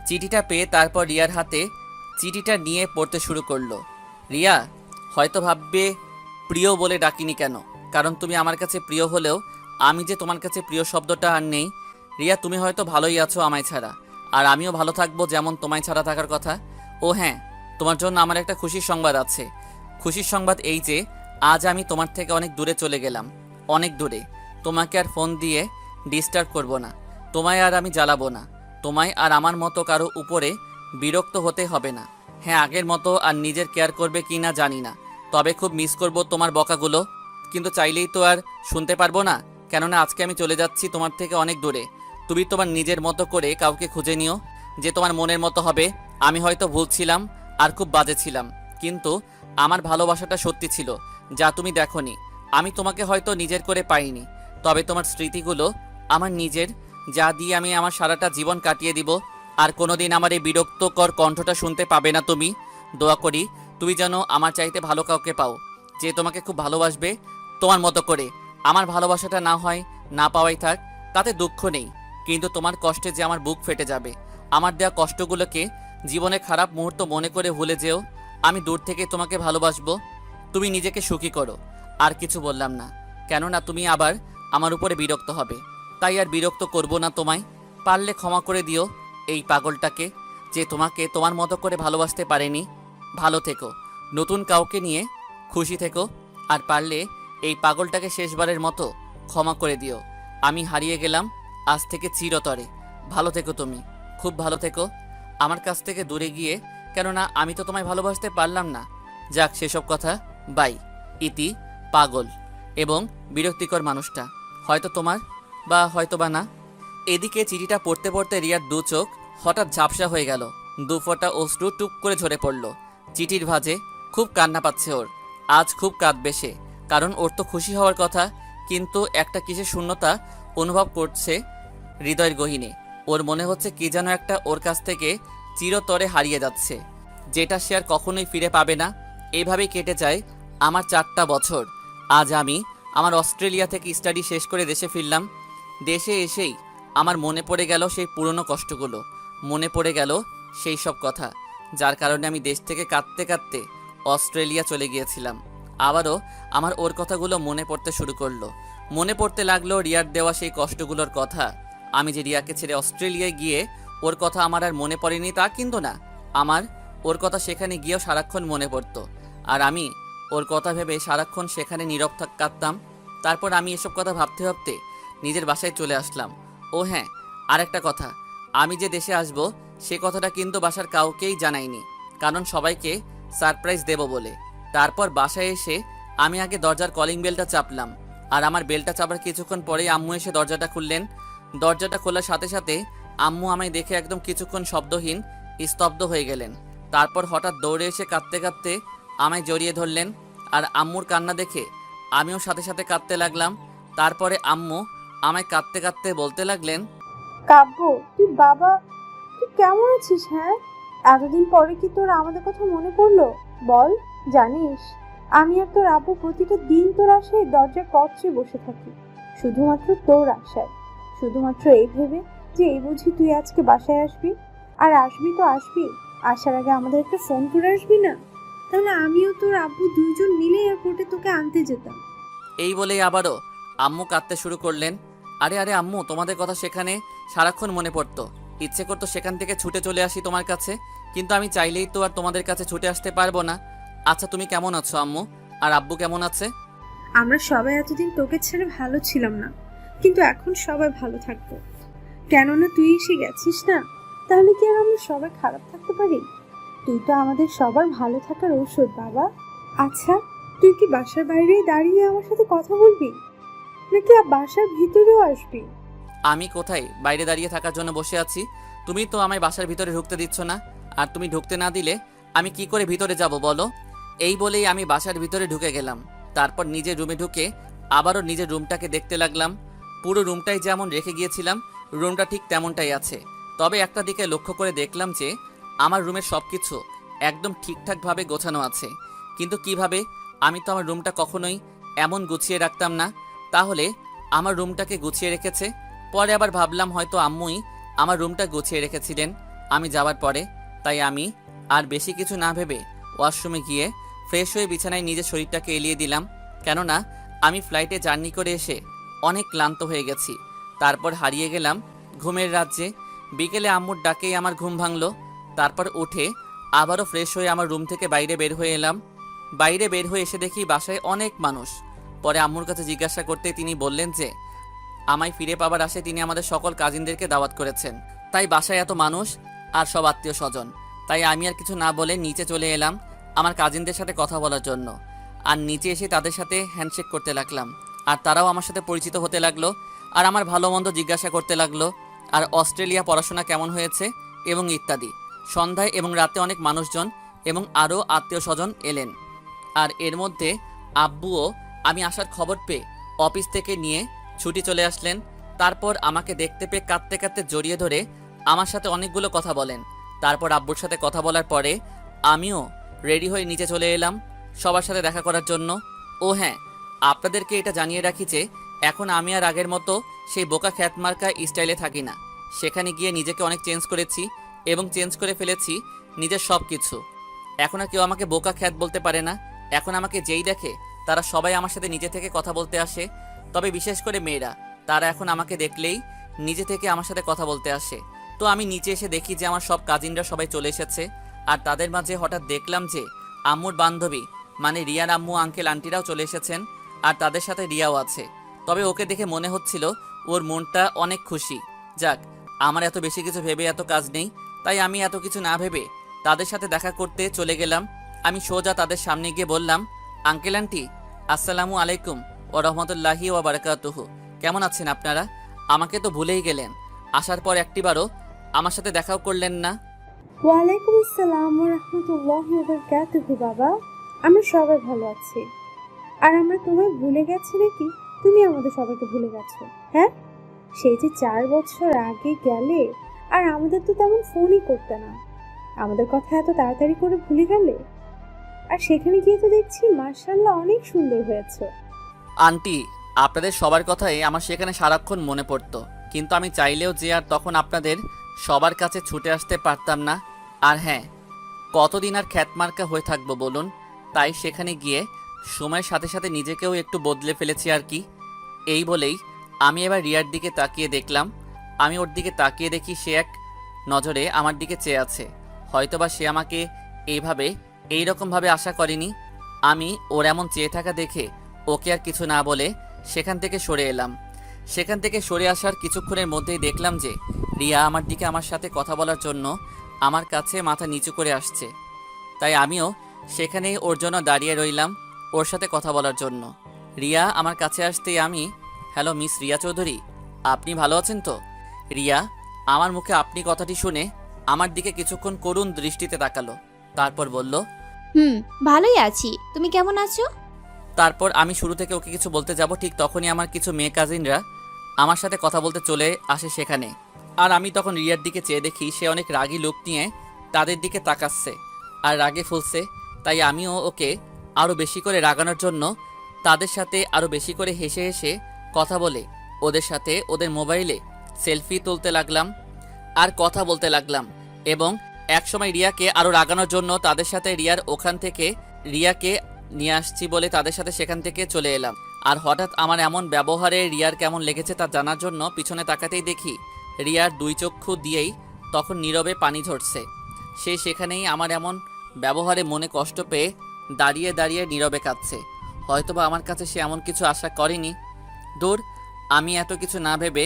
চিঠিটা পেয়ে তারপর রিয়ার হাতে চিঠিটা নিয়ে পড়তে শুরু করলো। রিয়া, হয়তো ভাববে প্রিয় বলে ডাকিনি কেন, কারণ তুমি আমার কাছে প্রিয় হলেও আমি যে তোমার কাছে প্রিয় শব্দটা আর নেই। রিয়া, তুমি হয়তো ভালোই আছো আমায় ছাড়া, আর আমিও ভালো থাকবো যেমন তোমায় ছাড়া থাকার কথা। ও হ্যাঁ, তোমার জন্য আমার একটা খুশির সংবাদ আছে। খুশির সংবাদ এই যে আজ আমি তোমার থেকে অনেক দূরে চলে গেলাম, অনেক দূরে। তোমাকে আর ফোন দিয়ে ডিস্টার্ব করব না, তোমায় আর আমি জ্বালাবো না, তোমায় আর আমার মতো কারো উপরে বিরক্ত হতে হবে না। হ্যাঁ, আগের মতো আর নিজের কেয়ার করবে কি না জানি না, তবে খুব মিস করব তোমার বকাগুলো। কিন্তু চাইলেই তো আর শুনতে পারবো না, কেননা আজকে আমি চলে যাচ্ছি তোমার থেকে অনেক দূরে। তুমি তোমার নিজের মতো করে কাউকে খুঁজে নিও, যে তোমার মনের মতো হবে। আমি হয়তো ভুল ছিলাম আর খুব বাজে ছিলাম, কিন্তু আমার ভালোবাসাটা সত্যি ছিল, যা তুমি দেখোনি। আমি তোমাকে হয়তো নিজের করে পাইনি, তবে তোমার স্মৃতিগুলো আমার নিজের, যা দিয়ে আমি আমার সারাটা জীবন কাটিয়ে দিব। আর কোনোদিন আমার এই বিরক্তকর কণ্ঠটা শুনতে পাবে না তুমি। দোয়া করি তুমি যেন আমার চাইতে ভালো কাউকে পাও, যে তোমাকে খুব ভালোবাসবে তোমার মতো করে। আমার ভালোবাসাটা না হয় না পাওয়াই থাক, তাতে দুঃখ নেই, কিন্তু তোমার কষ্টে যে আমার বুক ফেটে যাবে। আমার দেওয়া কষ্টগুলোকে জীবনে খারাপ মুহূর্ত মনে করে ভুলে যেও। আমি দূর থেকে তোমাকে ভালোবাসবো, তুমি নিজেকে সুখী করো। আর কিছু বললাম না, কেননা তুমি আবার আমার উপরে বিরক্ত হবে। তাই আর বিরক্ত করব না তোমায়। পারলে ক্ষমা করে দিও এই পাগলটাকে, যে তোমাকে তোমার মতো করে ভালোবাসতে পারেনি। ভালো থেকো, নতুন কাউকে নিয়ে খুশি থেকো। আর পারলে এই পাগলটাকে শেষবারের মতো ক্ষমা করে দিও। আমি হারিয়ে গেলাম আজ থেকে চিরতরে। ভালো থেকো তুমি, খুব ভালো থেকো আমার কাছ থেকে দূরে গিয়ে, কেননা আমি তো তোমায় ভালোবাসতে পারলাম না। যাক, সেসব কথা বাই। ইতি, পাগল এবং বিরক্তিকর মানুষটা, হয়তো তোমার বা হয়তো বা না। এদিকে চিঠিটা পড়তে পড়তে রিয়ার দু চোখ হঠাৎ ঝাপসা হয়ে গেল। দু ফোঁটা অশ্রু টুপ করে ঝরে পড়ল। চিঠির ভাঁজে খুব কান্না পাচ্ছে ওর। আজ খুব কাঁদবে সে, কারণ ওর তো খুশি হওয়ার কথা, কিন্তু একটা কিসের শূন্যতা অনুভব করছে হৃদয়ের গহীনে। ওর মনে হচ্ছে কি যেন একটা ওর কাছ থেকে চিরতরে হারিয়ে যাচ্ছে, যেটা সে আর কখনোই ফিরে পাবে না। এইভাবেই কেটে যায় আমার 4টা বছর। আজ আমি আমার অস্ট্রেলিয়া থেকে স্টাডি শেষ করে দেশে ফিরলাম। দেশে এসেই আমার মনে পড়ে গেল সেই পুরনো কষ্টগুলো, মনে পড়ে গেল সেই সব কথা, যার কারণে আমি দেশ থেকে কাঁদতে কাঁদতে অস্ট্রেলিয়া চলে গিয়েছিলাম। আবারও আমার ওর কথাগুলো মনে পড়তে শুরু করলো। মনে পড়তে লাগলো রিয়ার দেওয়া সেই কষ্টগুলোর কথা। আমি যে রিয়াকে ছেড়ে অস্ট্রেলিয়ায় গিয়ে ওর কথা আমার আর মনে পড়েনি তা কিন্তু না, আমার ওর কথা সেখানে গিয়েও সারাক্ষণ মনে পড়তো। আর আমি ওর কথা ভেবে সারাক্ষণ সেখানে নীরব কাঁদতাম। তারপর আমি এসব কথা ভাবতে ভাবতে নিজের বাসায় চলে আসলাম। ও হ্যাঁ, আরেকটা কথা, আমি যে দেশে আসব সে কথাটা কিন্তু বাসার কাউকেই জানাইনি, কারণ সবাইকে সারপ্রাইজ দেব বলে। তারপর বাসায় এসে আমি আগে দরজার কলিং বেলটা চাপলাম, আর আমার বেলটা চাপার কিছুক্ষণ পরেই আম্মু এসে দরজাটা খুললেন। দরজাটা খোলার সাথে সাথে আম্মু আমায় দেখে একদম কিছুক্ষণ শব্দহীন স্তব্ধ হয়ে গেলেন। তারপর হঠাৎ দৌড়ে এসে কাঁদতে কাঁদতে আমায় জড়িয়ে ধরলেন, আর আম্মুর কান্না দেখে আমিও সাথে সাথে কাঁদতে লাগলাম। তারপরে আম্মু আমায় কাঁদতে কাঁদতে বলতে লাগলেন, কাব্য, তুই কেমন আছিস? হ্যাঁ, এতদিন পরে কি তোর আমাদের কথা মনে পড়লো? বল। জানিস, আমি আর তোর আব্বু প্রতিটা দিন তোর আশায় দরজার কক্ষে বসে থাকি, শুধুমাত্র তোর আশায়, শুধুমাত্র এই ভেবে যে এই বুঝি তুই আজকে বাসায় আসবি। আর আসবি তো আসবি, আসার আগে আমাদের একটা ফোন করে আসবি না? তাহলে আমিও তোর আব্বু দুইজন মিলে এয়ারপোর্টে তোকে আনতে যেতাম। এই বলেই আবারও আম্মু কাঁদতে শুরু করলেন। আরে আরে আম্মু, তোমাদের কথা সেখানে সারাক্ষণ মনে পড়তো, ইচ্ছে করতো সেখান থেকে ছুটে চলে আসি তোমার কাছে, কিন্তু আমি চাইলেই তো আর তোমাদের কাছে ছুটে আসতে পারবো না। আচ্ছা, তুমি কেমন আছো আম্মু? আর আব্বু কেমন আছে? আমরা সবাই এতদিন তোকে ছেড়ে ভালো ছিলাম না, কিন্তু এখন সবাই ভালো থাকবো, কেননা তুই এসে গেছিস না। তাহলে কি আর আমরা সবাই খারাপ থাকতে পারি? তুই তো আমাদের সবার ভালো থাকার ঔষধ বাবা। আচ্ছা, তুই কি বাসার বাইরেই দাঁড়িয়ে আমার সাথে কথা বলবি, নাকি বাসার ভিতরেও আসবি? আমি কোথায় বাইরে দাঁড়িয়ে থাকার জন্য বসে আছি? তুমি তো আমায় বাসার ভিতরে ঢুকতে দিচ্ছ না, আর তুমি ঢুকতে না দিলে আমি কি করে ভিতরে যাব বলো? এই বলেই আমি বাসার ভিতরে ঢুকে গেলাম। তারপর নিজের রুমে ঢুকে আবারও নিজের রুমটাকে দেখতে লাগলাম। পুরো রুমটাই যেমন রেখে গিয়েছিলাম রুমটা ঠিক তেমনটাই আছে। তবে একটা দিকে লক্ষ্য করে দেখলাম যে আমার রুমের সব কিছু একদম ঠিকঠাকভাবে গোছানো আছে। কিন্তু কিভাবে? আমি তো আমার রুমটা কখনোই এমন গুছিয়ে রাখতাম না। তাহলে আমার রুমটাকে গুছিয়ে রেখেছে। পরে আবার ভাবলাম হয়তো আম্মুই আমার রুমটা গুছিয়ে রেখেছিলেন আমি যাওয়ার পরে। তাই আমি আর বেশি কিছু না ভেবে ওয়াশরুমে গিয়ে ফ্রেশ হয়ে বিছানায় নিজের শরীরটাকে এলিয়ে দিলাম। কেননা আমি ফ্লাইটে জার্নি করে এসে অনেক ক্লান্ত হয়ে গেছি। তারপর হারিয়ে গেলাম ঘুমের রাজ্যে। বিকেলে আম্মুর ডাকেই আমার ঘুম ভাঙলো। তারপর উঠে আবারও ফ্রেশ হয়ে আমার রুম থেকে বাইরে বের হয়ে এলাম। বাইরে বের হয়ে এসে দেখি বাসায় অনেক মানুষ। পরে আম্মুর কাছে জিজ্ঞাসা করতে তিনি বললেন যে আমায় ফিরে পাবার আশায় তিনি আমাদের সকল কাজিনদেরকে দাওয়াত করেছেন, তাই বাসায় এত মানুষ আর সব আত্মীয় স্বজন। তাই আমি আর কিছু না বলে নিচে চলে এলাম আমার কাজিনদের সাথে কথা বলার জন্য। আর নিচে এসে তাদের সাথে হ্যান্ডশেক করতে লাগলাম, আর তারাও আমার সাথে পরিচিত হতে লাগলো আর আমার ভালো মন্দ জিজ্ঞাসা করতে লাগলো, আর অস্ট্রেলিয়া পড়াশোনা কেমন হয়েছে এবং ইত্যাদি। সন্ধ্যায় এবং রাতে অনেক মানুষজন এবং আরও আত্মীয় স্বজন এলেন। আর এর মধ্যে আব্বুও আমি আসার খবর পেয়ে অফিস থেকে নিয়ে ছুটি চলে আসলেন। তারপর আমাকে দেখতে পেয়ে কাঁদতে কাঁদতে জড়িয়ে ধরে আমার সাথে অনেকগুলো কথা বলেন। তারপর আব্বুর সাথে কথা বলার পরে আমিও রেডি হয়ে নিচে চলে এলাম সবার সাথে দেখা করার জন্য। ও হ্যাঁ, আপনাদেরকে এটা জানিয়ে রাখি যে এখন আমি আর আগের মতো সেই বোকা খ্যাতমার্কা স্টাইলে থাকি না। সেখানে গিয়ে নিজেকে অনেক চেঞ্জ করেছি এবং চেঞ্জ করে ফেলেছি নিজের সব কিছু। এখন আর কেউ আমাকে বোকা খ্যাত বলতে পারে না। এখন আমাকে যেই দেখে তারা সবাই আমার সাথে নিজে থেকে কথা বলতে আসে। তবে বিশেষ করে মেয়েরা, তারা এখন আমাকে দেখলেই নিজে থেকে আমার সাথে কথা বলতে আসে। তো আমি নিচে এসে দেখি যে আমার সব কাজিনরা সবাই চলে এসেছে। আর তাদের মাঝে হঠাৎ দেখলাম যে আম্মুর বান্ধবী মানে রিয়ার আম্মু আঙ্কেল আন্টিরাও চলে এসেছেন, আর তাদের সাথে রিয়াও আছে। তবে ওকে দেখে মনে হচ্ছিল ওর মনটা অনেক খুশি। যাক, আমার এত বেশি কিছু ভেবে এত কাজ নেই, তাই আমি এত কিছু না ভেবে তাদের সাথে দেখা করতে চলে গেলাম। আমি সোজা তাদের সামনে গিয়ে বললাম, আঙ্কেল আন্টি আসসালামু আলাইকুম ও রহমতুল্লাহি ওয়া বারাকাতুহু। কেমন আছেন আপনারা? আমাকে তো ভুলেই গেলেন। আসার পর একটিবারও আমার সাথে দেখাও করলেন না। ওয়ালাইকুম আসসালাম ওয়া রাহমাতুল্লাহি ওয়া বারাকাতুহু। বাবা, আমরা সবাই ভালো আছি। আর আমরা তোমায় ভুলে গেছি নাকি তুমি আমাদের সবাইকে ভুলে গেছো? হ্যাঁ, সেই যে 4 বছর আগে গেলে আর আমাদের তো তেমন ফোনই করতে না, আমাদের কথা এত তাড়াতাড়ি করে ভুলে গেলে। আর সেখানে গিয়ে তো দেখছি মাশাআল্লাহ অনেক সুন্দর হয়েছে। আন্টি, আপনাদের সবার কথাই আমার সেখানে সারাক্ষণ মনে পড়তো, কিন্তু আমি চাইলেও যে আর তখন আপনাদের সবার কাছে ছুটে আসতে পারতাম না। আর হ্যাঁ, কতদিন আর খ্যাতমার্কা হয়ে থাকবো বলুন? তাই সেখানে গিয়ে সময়ের সাথে সাথে নিজেকেও একটু বদলে ফেলেছি আর কি। এই বলেই আমি এবার রিয়ার দিকে তাকিয়ে দেখলাম। আমি ওর দিকে তাকিয়ে দেখি সে এক নজরে আমার দিকে চেয়ে আছে। হয়তোবা সে আমাকে এইরকমভাবে আশা করেনি। আমি ওর এমন চেয়ে থাকা দেখে ওকে আর কিছু না বলে সেখান থেকে সরে এলাম। সেখান থেকে সরে আসার কিছুক্ষণের মধ্যেই দেখলাম যে রিয়া আমার দিকে আমার সাথে কথা বলার জন্য আমার কাছে মাথা নিচু করে আসছে। তাই আমিও সেখানেই ওর জন্য দাঁড়িয়ে রইলাম ওর সাথে কথা বলার জন্য। রিয়া আমার কাছে আসতেই আমি, হ্যালো মিস রিয়া চৌধুরী, আপনি ভালো আছেন তো? রিয়া আমার মুখে আপনি কথাটি শুনে আমার দিকে কিছুক্ষণ করুণ দৃষ্টিতে তাকালো। তারপর বলল, ভালোই আছি। তুমি কেমন আছো? তারপর আমি শুরু থেকে ওকে কিছু বলতে যাব, ঠিক তখনই আমার কিছু মেয়ে কাজিনরা আমার সাথে কথা বলতে চলে আসে সেখানে। আর আমি তখন রিয়ার দিকে চেয়ে দেখি সে অনেক রাগী লোক নিয়ে তাদের দিকে তাকাচ্ছে আর রাগে ফুলছে। তাই আমিও ওকে আরও বেশি করে রাগানোর জন্য তাদের সাথে আরও বেশি করে হেসে হেসে কথা বলে ওদের সাথে ওদের মোবাইলে সেলফি তুলতে লাগলাম আর কথা বলতে লাগলাম। এবং একসময় রিয়াকে আরও রাগানোর জন্য তাদের সাথে রিয়ার ওখান থেকে রিয়াকে নিয়ে আসছি বলে তাদের সাথে সেখান থেকে চলে এলাম। আর হঠাৎ আমার এমন ব্যবহারে রিয়ার কেমন লেগেছে তা জানার জন্য পিছনে তাকাতেই দেখি রিয়ার 2 চক্ষু দিয়েই তখন নীরবে পানি ঝরছে। সে সেখানেই আমার এমন ব্যবহারে মনে কষ্ট পেয়ে দাঁড়িয়ে দাঁড়িয়ে নীরবে কাঁদছে। হয়তোবা আমার কাছে সে এমন কিছু আশা করেনি। দূর, আমি এত কিছু না ভেবে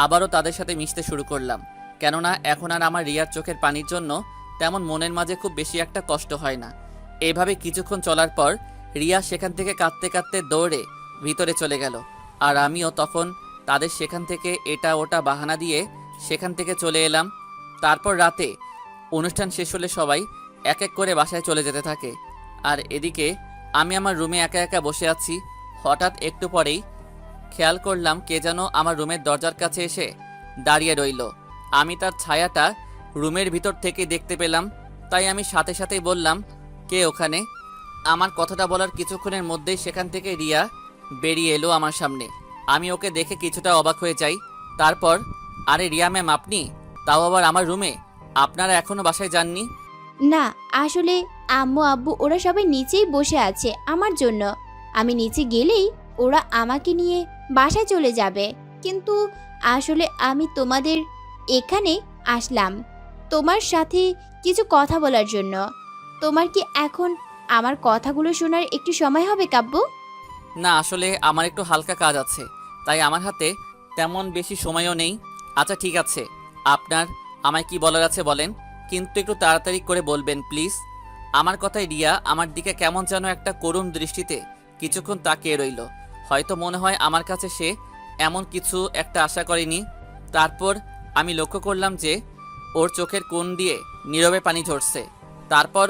আবারও তাদের সাথে মিশতে শুরু করলাম, কেননা এখন আর আমার রিয়ার চোখের পানির জন্য তেমন মনের মাঝে খুব বেশি একটা কষ্ট হয় না। এভাবে কিছুক্ষণ চলার পর রিয়া সেখান থেকে কাঁদতে কাঁদতে দৌড়ে ভিতরে চলে গেল, আর আমিও তখন তাদের সেখান থেকে এটা ওটা বাহানা দিয়ে সেখান থেকে চলে এলাম। তারপর রাতে অনুষ্ঠান শেষ হলে সবাই এক এক করে বাসায় চলে যেতে থাকে, আর এদিকে আমি আমার রুমে একা একা বসে আছি। হঠাৎ একটু পরেই খেয়াল করলাম কে যেন আমার রুমের দরজার কাছে এসে দাঁড়িয়ে রইল। আমি তার ছায়াটা রুমের ভিতর থেকে দেখতে পেলাম, তাই আমি সাথে সাথেই বললাম, কে ওখানে? আমার কথাটা বলার কিছুক্ষণের মধ্যেই সেখান থেকে রিয়া বেরিয়ে এলো আমার সামনে। আমি ওকে দেখে কিছুটা অবাক হয়ে যাই। তারপর, আরে রিয়া ম্যাম আপনি, তাও আবার আমার রুমে, আপনারা এখনো বাসায় যাননি? না, আসলে আম্মু আব্বু ওরা সবাই নিচেই বসে আছে আমার জন্য। আমি নিচে গেলেই ওরা আমাকে নিয়ে বাসায় চলে যাবে। কিন্তু আসলে আমি তোমাদের এখানে আসলাম তোমার সাথে কিছু কথা বলার জন্য। তোমার কি এখন আমার কথাগুলো শোনার একটু সময় হবে কাব্য? না, আসলে আমার একটু হালকা কাজ আছে, তাই আমার হাতে তেমন বেশি সময়ও নেই। আচ্ছা ঠিক আছে, আপনার আমায় কি বলার আছে বলেন, কিন্তু একটু তাড়াতাড়ি করে বলবেন প্লিজ। আমার কথায় রিয়া আমার দিকে কেমন যেন একটা করুণ দৃষ্টিতে কিছুক্ষণ তাকিয়ে রইল। হয়তো মনে হয় আমার কাছে সে এমন কিছু একটা আশা করেনি। তারপর আমি লক্ষ্য করলাম যে ওর চোখের কোণ দিয়ে নীরবে পানি ঝরছে। তারপর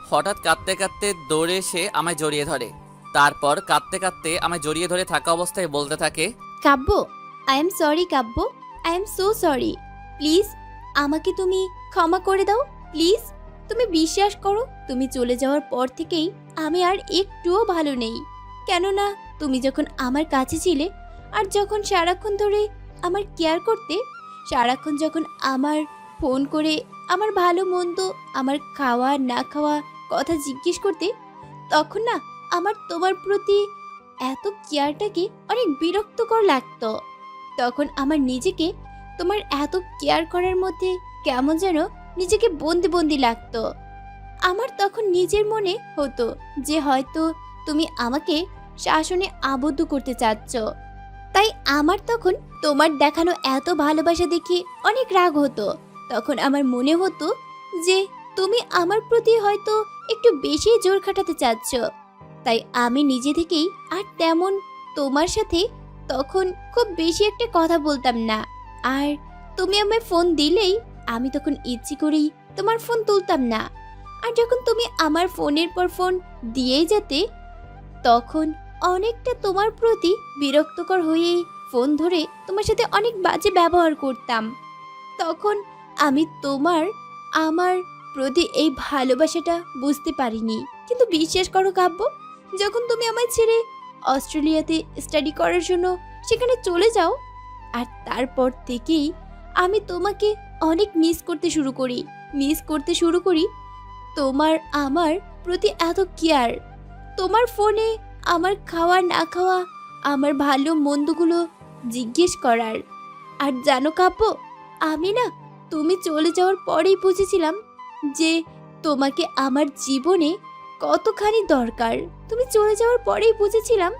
হঠাৎ কাঁদতে কাঁদতে দৌড়ে এসে আমায় জড়িয়ে ধরে। তারপর কাঁদতে কাঁদতে আমায় জড়িয়ে ধরে থাকা অবস্থায় বলতে থাকে, Kabya, I am sorry Kabya, I am so sorry. Please আমাকে তুমি ক্ষমা করে দাও প্লিজ। তুমি বিশ্বাস করো, তুমি চলে যাওয়ার পর থেকেই আমি আর একটুও ভালো নেই। কেননা তুমি যখন আমার কাছে ছিলে, আর যখন সারাক্ষণ ধরে আমার কেয়ার করতে, সারাক্ষণ যখন আমার ফোন করে আমার ভালো মন্দ, আমার খাওয়া না খাওয়া কথা জিজ্ঞেস করতে, তখন না আমার তোমার প্রতি এত কেয়ারটাকে অনেক বিরক্তকর লাগতো। তখন আমার নিজেকে তোমার এত কেয়ার করার মধ্যে কেমন যেন নিজেকে বন্দি বন্দি লাগতো। আমার তখন নিজের মনে হতো যে হয়তো তুমি আমাকে শাসনে আবদ্ধ করতে চাচ্ছ। তাই আমার তখন তোমার দেখানো এত ভালোবাসা দেখে অনেক রাগ হতো। তখন আমার মনে হতো যে তুমি আমার প্রতি হয়তো একটু বেশি জোর খাটাতে চাচ্ছ। তাই আমি নিজে থেকেই আর তেমন তোমার সাথে তখন খুব বেশি একটা কথা বলতাম না। আর তুমি আমায় ফোন দিলেই আমি তখন ইচ্ছে করেই তোমার ফোন তুলতাম না। আর যখন তুমি আমার ফোনের পর ফোন দিয়েই যেতে, তখন অনেকটা তোমার প্রতি বিরক্তকর হয়ে ফোন ধরে তোমার সাথে অনেক বাজে ব্যবহার করতাম। তখন আমি আমার প্রতি এই ভালোবাসাটা বুঝতে পারিনি। কিন্তু বিশ্বাস করো কাব্য, যখন তুমি আমায় ছেড়ে অস্ট্রেলিয়াতে স্টাডি করার জন্য সেখানে চলে যাও, আর তারপর থেকেই আমি তোমাকে অনেক মিস করতে শুরু করি। তোমার আমার প্রতি এত কেয়ার, তোমার ফোনে আমার খাওয়া না খাওয়া, আমার ভালো মন্দগুলো জিজ্ঞেস করার। আর জানো কাব্য, আমি না তুমি চলে যাওয়ার পরেই বুঝেছিলাম যে তোমাকে আমার জীবনে কতখানি দরকার। তুমি চলে যাওয়ার পরেই বুঝেছিলাম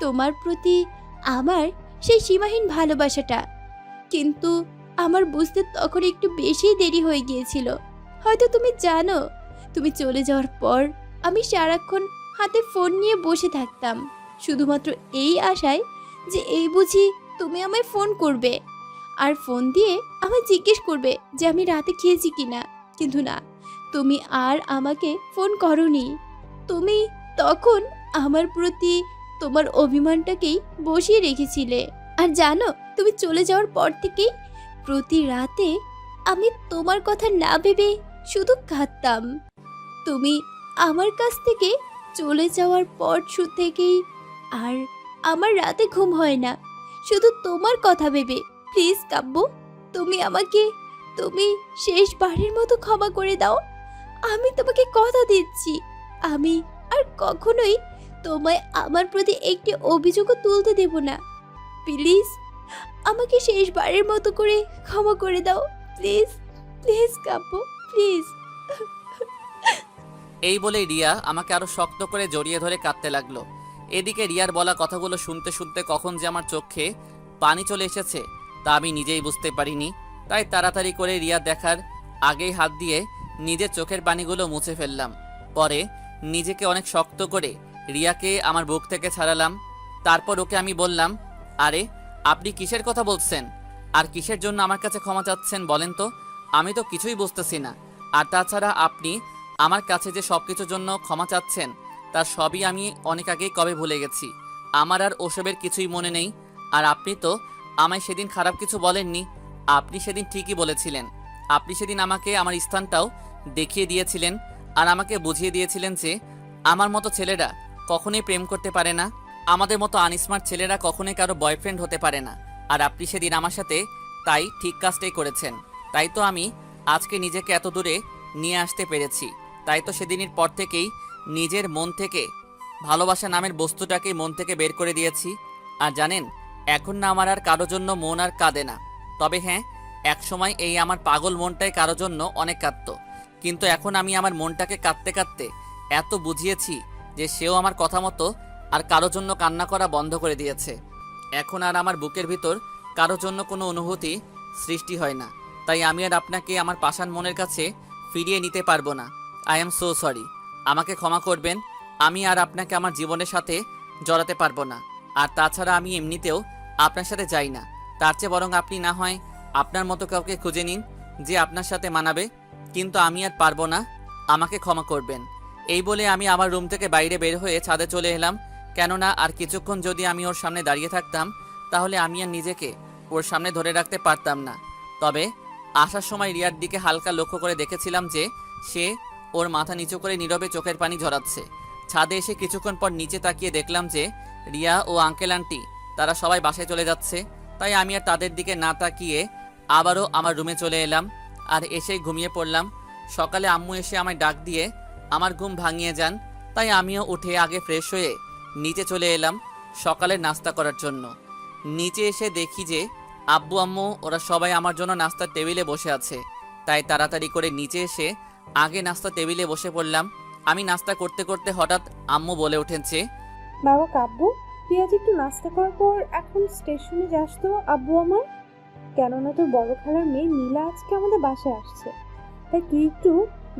তোমার প্রতি আমার সেই সীমাহীন ভালোবাসাটা। কিন্তু আমার বুঝতে তখন একটু বেশি দেরি হয়ে গিয়েছিল। হয়তো তুমি জানো, তুমি চলে যাওয়ার পর আমি সারাক্ষণ হাতে ফোন নিয়ে বসে থাকতাম, শুধুমাত্র এই আশায় যে এই বুঝি তুমি আমায় ফোন করবে আর ফোন দিয়ে আমায় জিজ্ঞেস করবে যে আমি রাতে খেয়েছি কিনা। কিন্তু না, তুমি আর আমাকে ফোন করোনি। তুমি তখন আমার প্রতি তোমার অভিমানটাকেই বসিয়ে রেখেছিলে। আর জানো, তুমি চলে যাওয়ার পর থেকেই প্রতি রাতে আমি তোমার কথা না ভেবে শুধু কাঁদতাম। তুমি আমার কাছ থেকে চলে যাওয়ার পর থেকেই আর আমার রাতে ঘুম হয় না, শুধু তোমার কথা ভেবে। প্লিজ কাব্য, তুমি শেষবারের মতো ক্ষমা করে দাও। আমি তোমাকে কথা দিচ্ছি, আমি আর কখনোই তোমায় আমার প্রতি একটি অভিযোগও তুলতে দেব না। প্লিজ আমাকে শেষবারের মতো করে ক্ষমা করে দাও। Please please Kabbo, please. এই বলে রিয়া আমাকে আরো শক্ত করে জড়িয়ে ধরে কাঁদতে লাগলো। এদিকে রিয়ার বলা কথাগুলো শুনতে শুনতে কখন যে আমার চোখে পানি চলে এসেছে তা আমি নিজেই বুঝতে পারিনি। তাই তাড়াতাড়ি করে রিয়া দেখার আগেই হাত দিয়ে নিজের চোখের পানিগুলো মুছে ফেললাম। পরে নিজেকে অনেক শক্ত করে রিয়াকে আমার বুক থেকে ছাড়ালাম। তারপর ওকে আমি বললাম, আরে আপনি কিসের কথা বলছেন আর কিসের জন্য আমার কাছে ক্ষমা চাচ্ছেন বলেন তো? আমি তো কিছুই বুঝতেছি না। আর তাছাড়া আপনি আমার কাছে যে সব কিছুর জন্য ক্ষমা চাচ্ছেন তার সবই আমি অনেক আগেই কবে ভুলে গেছি। আমার আর ওসবের কিছুই মনে নেই। আর আপনি তো আমায় সেদিন খারাপ কিছু বলেননি। আপনি সেদিন ঠিকই বলেছিলেন। আপনি সেদিন আমাকে আমার স্থানটাও দেখিয়ে দিয়েছিলেন আর আমাকে বুঝিয়ে দিয়েছিলেন যে আমার মতো ছেলেরা কখনোই প্রেম করতে পারে না, আমাদের মতো আনস্মার্ট ছেলেরা কখনোই কারো বয়ফ্রেন্ড হতে পারে না। আর আপনি সেদিন আমার সাথে তাই ঠিক কাজটাই করেছেন। তাই তো আমি আজকে নিজেকে এত দূরে নিয়ে আসতে পেরেছি। তাই তো সেদিনের পর থেকেই নিজের মন থেকে ভালোবাসা নামের বস্তুটাকে মন থেকে বের করে দিয়েছি। আর জানেন, এখন না আমার আর কারো জন্য মন আর কাঁদে না। তবে হ্যাঁ, একসময় এই আমার পাগল মনটাই কারো জন্য অনেক কাঁদতো। কিন্তু এখন আমি আমার মনটাকে কাঁদতে কাঁদতে এত বুঝিয়েছি যে সেও আমার কথা মতো আর কারো জন্য কান্না করা বন্ধ করে দিয়েছে। এখন আর আমার বুকের ভিতর কারো জন্য কোনো অনুভূতি সৃষ্টি হয় না। তাই আমি আর আপনাকে আমার পাষাণ মনের কাছে ফিরিয়ে নিতে পারবো না। I am so sorry. আমাকে ক্ষমা করবেন। আমি আর আপনাকে আমার জীবনের সাথে জড়াতে পারবো না। আর তাছাড়া আমি এমনিতেও আপনার সাথে যাই না। তার চেয়ে বরং আপনি না হয় আপনার মতো কাউকে খুঁজে নিন যে আপনার সাথে মানাবে। কিন্তু আমি আর পারবো না। আমাকে ক্ষমা করবেন। এই বলে আমি আমার রুম থেকে বাইরে বের হয়ে ছাদে চলে এলাম। কেননা আর কিছুক্ষণ যদি আমি ওর সামনে দাঁড়িয়ে থাকতাম তাহলে আমি আর নিজেকে ওর সামনে ধরে রাখতে পারতাম না। তবে আসার সময় রিয়ার দিকে হালকা লক্ষ্য করে দেখেছিলাম যে সে ওর মাথা নিচু করে নীরবে চোখের পানি ঝরাচ্ছে। ছাদে এসে কিছুক্ষণ পর নিচে তাকিয়ে দেখলাম যে রিয়া ও আঙ্কেল আন্টি তারা সবাই বাসায় চলে যাচ্ছে। তাই আমি আর তাদের দিকে না তাকিয়ে আবারও আমার রুমে চলে এলাম আর এসেই ঘুমিয়ে পড়লাম। সকালে আম্মু এসে আমায় ডাক দিয়ে আমার ঘুম ভাঙিয়ে যান। তাই আমিও উঠে আগে ফ্রেশ হয়ে নিচে চলে এলাম সকালের নাস্তা করার জন্য। নিচে এসে দেখি যে আব্বু আম্মু ওরা সবাই আমার জন্য নাস্তার টেবিলে বসে আছে। তাই তাড়াতাড়ি করে নিচে এসে আগে নাস্তা টেবিলে বসে পড়লাম। আমি নাস্তা করতে করতে হঠাৎ আম্মু বলে উঠেছে, বাবা কাব্বু, তুই আজ একটু নাস্তা করার পর এখন স্টেশনে যাস তো আব্বু আমার। কেননা তোর বড় খালার মেয়ে নীলা আজকে আমাদের বাসায় আসছে। তাই তুই একটু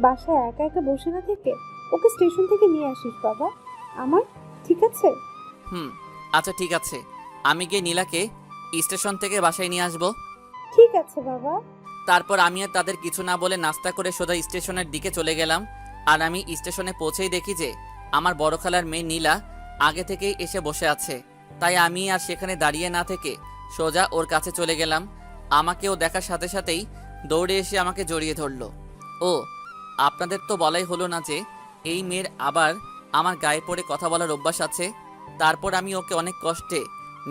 বাসায় একা একা বসে না থেকে ওকে স্টেশন থেকে নিয়ে আসিস বাবা আমার, ঠিক আছে? আচ্ছা ঠিক আছে, আমি গিয়ে নীলাকে স্টেশন থেকে বাসায় নিয়ে আসবো। ঠিক আছে বাবা। তারপর আমি আর তাদের কিছু না বলে নাস্তা করে সোজা স্টেশনের দিকে চলে গেলাম। আর আমি স্টেশনে পৌঁছেই দেখি যে আমার বড় খালার মেয়ে নীলা আগে থেকেই এসে বসে আছে। তাই আমি আর সেখানে দাঁড়িয়ে না থেকে সোজা ওর কাছে চলে গেলাম। আমাকেও দেখার সাথে সাথেই দৌড়ে এসে আমাকে জড়িয়ে ধরলো। ও, আপনাদের তো বলাই হলো না যে এই মেয়ের আবার আমার গায়ে পড়ে কথা বলার অভ্যাস আছে। তারপর আমি ওকে অনেক কষ্টে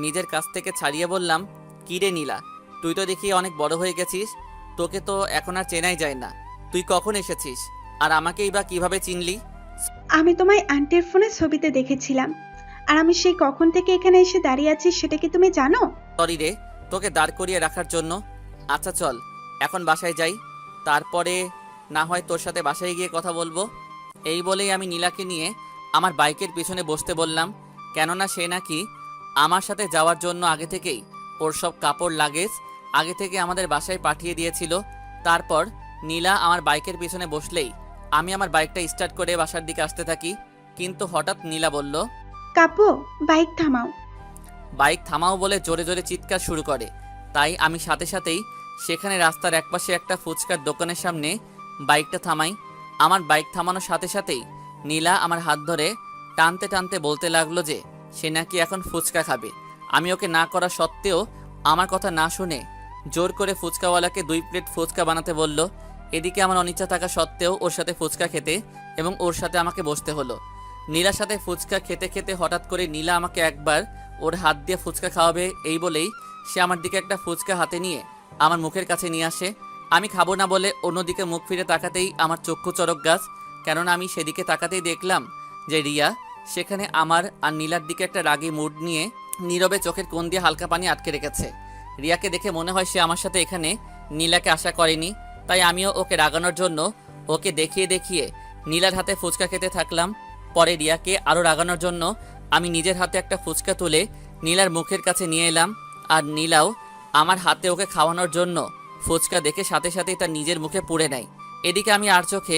নিজের কাছ থেকে ছাড়িয়ে বললাম, কী রে নীলা, তুই তো দেখি অনেক বড় হয়ে গেছিস। তোকে তো এখন আর চেনাই যায় না। তুই কখন এসেছিস আর আমাকেই বা কিভাবে চিনলি? আমি তোমায় আন্টির ফোনে ছবিতে দেখেছিলাম, আর আমি সেই কখন থেকে এখানে এসে দাঁড়িয়ে আছি সেটা কি তুমি জানো? সরি রে, তোকে দাঁড় করিয়ে রাখার জন্য। আচ্ছা চল এখন বাসায় যাই, তারপরে না হয় তোর সাথে বাসায় গিয়ে কথা বলবো। এই বলেই আমি নীলাকে নিয়ে আমার বাইকের পিছনে বসতে বললাম। কেননা সে নাকি আমার সাথে যাওয়ার জন্য আগে থেকেই ওর সব কাপড় লাগেজ আগে থেকে আমাদের বাসায় পাঠিয়ে দিয়েছিল। তারপর নীলা আমার বাইকের পিছনে বসলেই আমি আমার বাইকটা স্টার্ট করে বাসার দিকে আসতে থাকি। কিন্তু হঠাৎ নীলা বলল, কাব্বু, বাইক থামাও। বাইক থামাও বলে জোরে জোরে চিৎকার শুরু করে। তাই আমি সাথে সাথেই সেখানে রাস্তার একপাশে একটা ফুচকার দোকানের সামনে বাইকটা থামাই। আমার বাইক থামানোর সাথে সাথেই নীলা আমার হাত ধরে টানতে টানতে বলতে লাগলো যে সে নাকি এখন ফুচকা খাবে। আমি ওকে না করা সত্ত্বেও আমার কথা না শুনে জোর করে ফুচকাওয়ালাকে 2 প্লেট ফুচকা বানাতে বলল। এদিকে আমার অনিচ্ছা থাকা সত্ত্বেও ওর সাথে ফুচকা খেতে এবং ওর সাথে আমাকে বসতে হলো। নীলার সাথে ফুচকা খেতে খেতে হঠাৎ করে নীলা আমাকে একবার ওর হাত দিয়ে ফুচকা খাওয়াবে এই বলেই সে আমার দিকে একটা ফুচকা হাতে নিয়ে আমার মুখের কাছে নিয়ে আসে। আমি খাবো না বলে অন্যদিকে মুখ ফিরে তাকাতেই আমার চক্ষু চরক গাছ। কেননা আমি সেদিকে তাকাতেই দেখলাম যে রিয়া সেখানে আমার আর নীলার দিকে একটা রাগী মুড নিয়ে নীরবে চোখের কোণ দিয়ে হালকা পানি আটকে রেখেছে। রিয়াকে দেখে মনে হয় সে আমার সাথে এখানে নীলাকে আশা করেনি। তাই আমিও ওকে রাগানোর জন্য ওকে দেখিয়ে দেখিয়ে নীলার হাতে ফুচকা খেতে থাকলাম। পরে রিয়াকে আরও রাগানোর জন্য আমি নিজের হাতে একটা ফুচকা তুলে নীলার মুখের কাছে নিয়ে এলাম আর নীলাও আমার হাতে ওকে খাওয়ানোর জন্য ফুচকা দেখে সাথে সাথেই তার নিজের মুখে পুড়ে নেয়। এদিকে আমি আর চোখে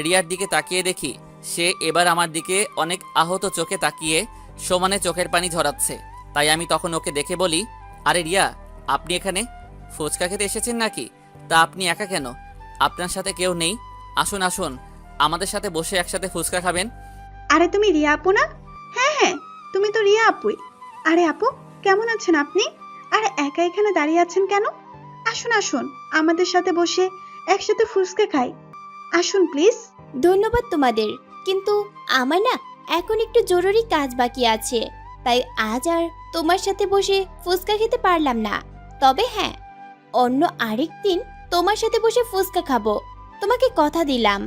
রিয়ার দিকে তাকিয়ে দেখি সে এবার আমার দিকে অনেক আহত চোখে তাকিয়ে সমানে চোখের পানি ঝরাচ্ছে। তাই আমি তখন ওকে দেখে বলি, আরে রিয়া, আপনি এখানে ফুচকা খেতে এসেছেন নাকি? তা আপনি একা কেন? আপনার সাথে কেউ নেই? আসুন আসুন, আমাদের সাথে বসে একসাথে ফুচকা খাবেন। আরে তুমি রিয়া আপু না? হ্যাঁ হ্যাঁ, তুমি তো রিয়া আপুই। আরে আপু, কেমন আছেন আপনি? আর একা এখানে দাঁড়িয়ে আছেন কেন? আসুন আসুন, আমাদের সাথে বসে একসাথে ফুচকা খাই। আসুন প্লিজ। ধন্যবাদ তোমাদের, কিন্তু আমার না এখন একটু জরুরি কাজ বাকি আছে, তাই আজ আর তোমার সাথে বসে ফুচকা খেতে পারলাম না। তবে হ্যাঁ, অন্য আরেক দিন তোমার সাথে বসে ফুচকা খাবো, তোমাকে কথা দিলাম।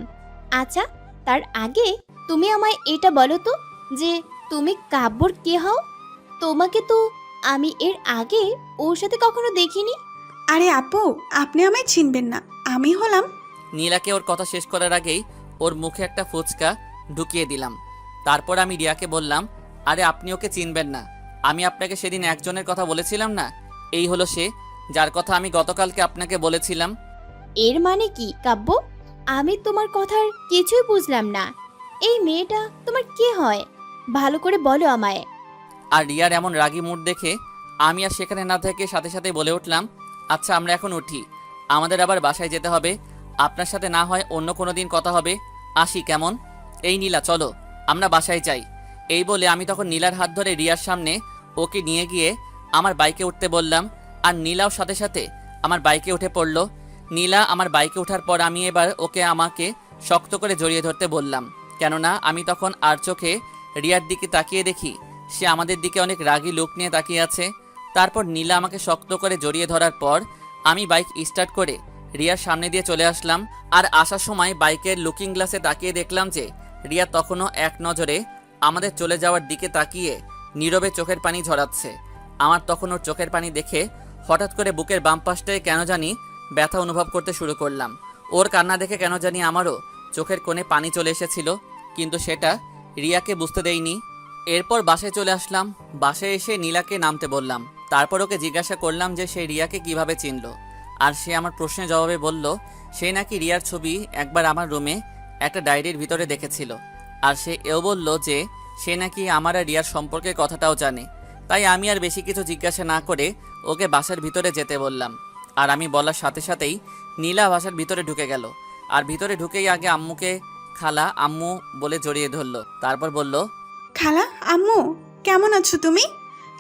আচ্ছা, তার আগে তুমি আমায় এটা বলো তো যে তুমি কাব্যর কে হও? তোমাকে তো আমি এর আগে ওর সাথে কখনো দেখিনি। আরে আপু, আপনি আমায় চিনবেন না। আমি হলাম নীলাকে ওর কথা শেষ করার আগেই ওর মুখে একটা ফুচকা ঢুকিয়ে দিলাম। তারপর আমি রিয়াকে বললাম, আরে আপনি ওকে চিনবেন না, আমি আপনাকে সেদিন একজনের কথা বলেছিলাম না, এই হলো সে, যার কথা আমি গতকালকে আপনাকে বলেছিলাম। এর মানে কি কাব্য? আমি তোমার কথার কিছুই বুঝলাম না। এই মেয়েটা তোমার কে হয়? ভালো করে বলো আমায়। আর রিয়ার এমন রাগী মুড দেখে আমি আর সেখানে না থেকে সাথে সাথে বলে উঠলাম, আচ্ছা আমরা এখন উঠি, আমাদের আবার বাসায় যেতে হবে, আপনার সাথে না হয় অন্য কোনো দিন কথা হবে, আসি কেমন? এই নীলা চলো, আমরা বাসায় যাই। এই বলে আমি তখন নীলার হাত ধরে রিয়ার সামনে ওকে নিয়ে গিয়ে আমার বাইকে উঠতে বললাম, আর নীলাও সাথে সাথে আমার বাইকে উঠে পড়ল। নীলা আমার বাইকে ওঠার পর আমি এবার ওকে আমাকে শক্ত করে জড়িয়ে ধরতে বললাম, কেননা আমি তখন আর চোখে রিয়ার দিকে তাকিয়ে দেখি সে আমাদের দিকে অনেক রাগী লুক নিয়ে তাকিয়ে আছে। তারপর নীলা আমাকে শক্ত করে জড়িয়ে ধরার পর আমি বাইক স্টার্ট করে রিয়ার সামনে দিয়ে চলে আসলাম। আর আসার সময় বাইকের লুকিং গ্লাসে তাকিয়ে দেখলাম যে রিয়া তখনও এক নজরে আমাদের চলে যাওয়ার দিকে তাকিয়ে নীরবে চোখের পানি ঝরাচ্ছে। আমার তখন ওর চোখের পানি দেখে হঠাৎ করে বুকের বাম পাশটায় কেন জানি ব্যথা অনুভব করতে শুরু করলাম। ওর কান্না দেখে কেন জানি আমারও চোখের কোণে পানি চলে এসেছিল, কিন্তু সেটা রিয়াকে বুঝতে দেইনি। এরপর বাসায় চলে আসলাম। বাসায় এসে নীলাকে নামতে বললাম। তারপর ওকে জিজ্ঞাসা করলাম যে সে রিয়াকে কিভাবে চিনল। আর সে আমার প্রশ্নের জবাবে বলল সে নাকি রিয়ার ছবি একবার আমার রুমে একটা ডায়েরির ভিতরে দেখেছিল। আর সে এও বলল যে সে নাকি আমার আর রিয়ার সম্পর্কের কথাটাও জানে। তাই আমি আর বেশি কিছু জিজ্ঞাসা না করে ওকে বাসার ভিতরে যেতে বললাম। আর আমি বলার সাথে সাথেই নীলা বাসার ভিতরে ঢুকে গেল। আর ভিতরে ঢুকেই আগে আম্মুকে খালা আম্মু বলে জড়িয়ে ধরলো। তারপর বলল, খালা, আম্মু কেমন আছো তুমি?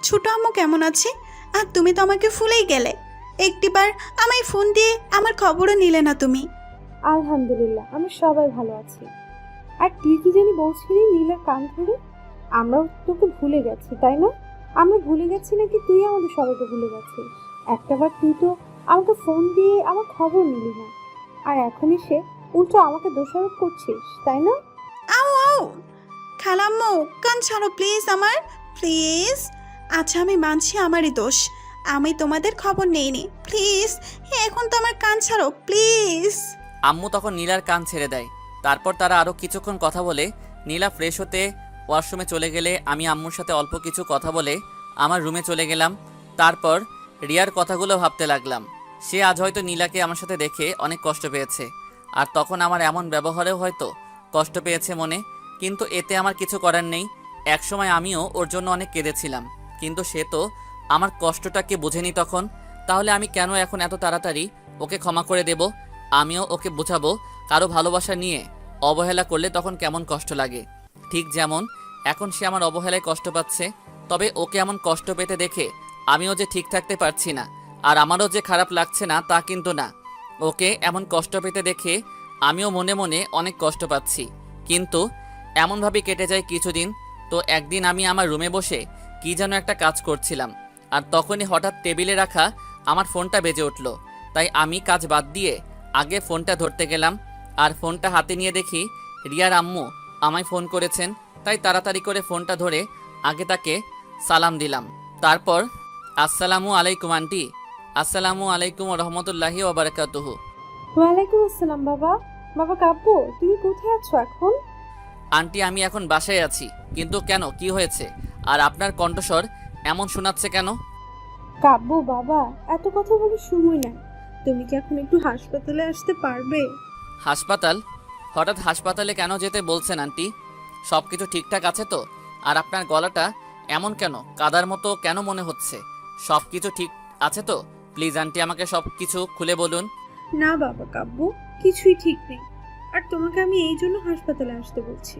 ছোট আম্মু কেমন আছে? আর তুমি তো আমাকে ভুলেই গেলে। একটিবার আমায় ফোন দিয়ে আমার খবরও নিলে না তুমি। আলহামদুলিল্লাহ, আমি সবাই ভালো আছি। আর তুই কি জানি বলছিলি নীলার কান ধরে? আমরাও তোকে ভুলে গেছি, তাই না? আমরা ভুলে গেছি নাকি তুই আমাদের সবাইকে ভুলে গেছিস? একটাবার তুই তো আমাকে ফোন দিয়ে আমার খবর নিলি না, আর এখন এসে উল্টো আমাকে দোষারোপ করছিস, তাই না? আও আও, খালাম্মু কান ছাড়ো প্লিজ আমার, প্লিজ। আচ্ছা আমি মানছি আমারই দোষ, আমি তোমাদের খবর নেইনি, প্লিজ। এখন তো আমার কান ছাড়ো প্লিজ। আম্মু তখন নীলার কান ছেড়ে দেয়। তারপর তারা আরও কিছুক্ষণ কথা বলে নীলা ফ্রেশ হতে ওয়াশরুমে চলে গেলে আমি আম্মুর সাথে অল্প কিছু কথা বলে আমার রুমে চলে গেলাম। তারপর রিয়ার কথাগুলো ভাবতে লাগলাম। সে আজ হয়তো নীলাকে আমার সাথে দেখে অনেক কষ্ট পেয়েছে, আর তখন আমার এমন ব্যবহারেও হয়তো কষ্ট পেয়েছে মনে, কিন্তু এতে আমার কিছু করার নেই। একসময় আমিও ওর জন্য অনেক কেঁদেছিলাম, কিন্তু সে তো আমার কষ্টটাকে বোঝেনি তখন। তাহলে আমি কেন এখন এত তাড়াতাড়ি ওকে ক্ষমা করে দেব? আমিও ওকে বোঝাবো কারো ভালোবাসা নিয়ে অবহেলা করলে তখন কেমন কষ্ট লাগে। ঠিক যেমন এখন সে আমার অবহেলায় কষ্ট পাচ্ছে, তবে ওকে এমন কষ্ট পেতে দেখে আমিও যে ঠিক থাকতে পারছি না, আর আমারও যে খারাপ লাগছে না তা কিন্তু না। ওকে এমন কষ্ট পেতে দেখে আমিও মনে মনে অনেক কষ্ট পাচ্ছি, কিন্তু এমনভাবে কেটে যায় কিছুদিন। তো একদিন আমি আমার রুমে বসে কি যেন একটা কাজ করছিলাম, আর তখনই হঠাৎ টেবিলে রাখা আমার ফোনটা বেজে উঠল। তাই আমি কাজ বাদ দিয়ে আগে ফোনটা ধরতে গেলাম, আর ফোনটা হাতে নিয়ে দেখি রিয়ার আম্মু আমায় ফোন করেছেন। তাই তাড়াতাড়ি করে ফোনটা ধরে আগে তাকে সালাম দিলাম। তারপর, আসসালামু আলাইকুম আন্টি। আসসালামু আলাইকুম রহমতুল্লাহি ওবারাকাতুহু। ওয়ালাইকুম আসসালাম বাবা। বাবা কাব্য, তুমি কোথায় আছো এখন? আন্টি আমি এখন বাসায় আছি। কিন্তু কেন, কি হয়েছে? আর আপনার কণ্ঠস্বর এমন শোনাচ্ছে কেন? কাব্য বাবা, এত কথা বলে সময় নাই। তুমি কি এখন একটু হাসপাতালে আসতে পারবে? হাসপাতাল? হঠাৎ হাসপাতালে কেন যেতে বলছেন আন্টি? সব কিছু ঠিকঠাক আছে তো? আর আপনার গলাটা এমন কেন, কাদার মতো কেন মনে হচ্ছে? সব কিছু ঠিক আছে তো? প্লিজ আন্টি, আমাকে সব কিছু খুলে বলুন। না বাবা কাব্য, কিছুই ঠিক নেই। আর তোমাকে আমি এই জন্য হাসপাতালে আসতে বলছি।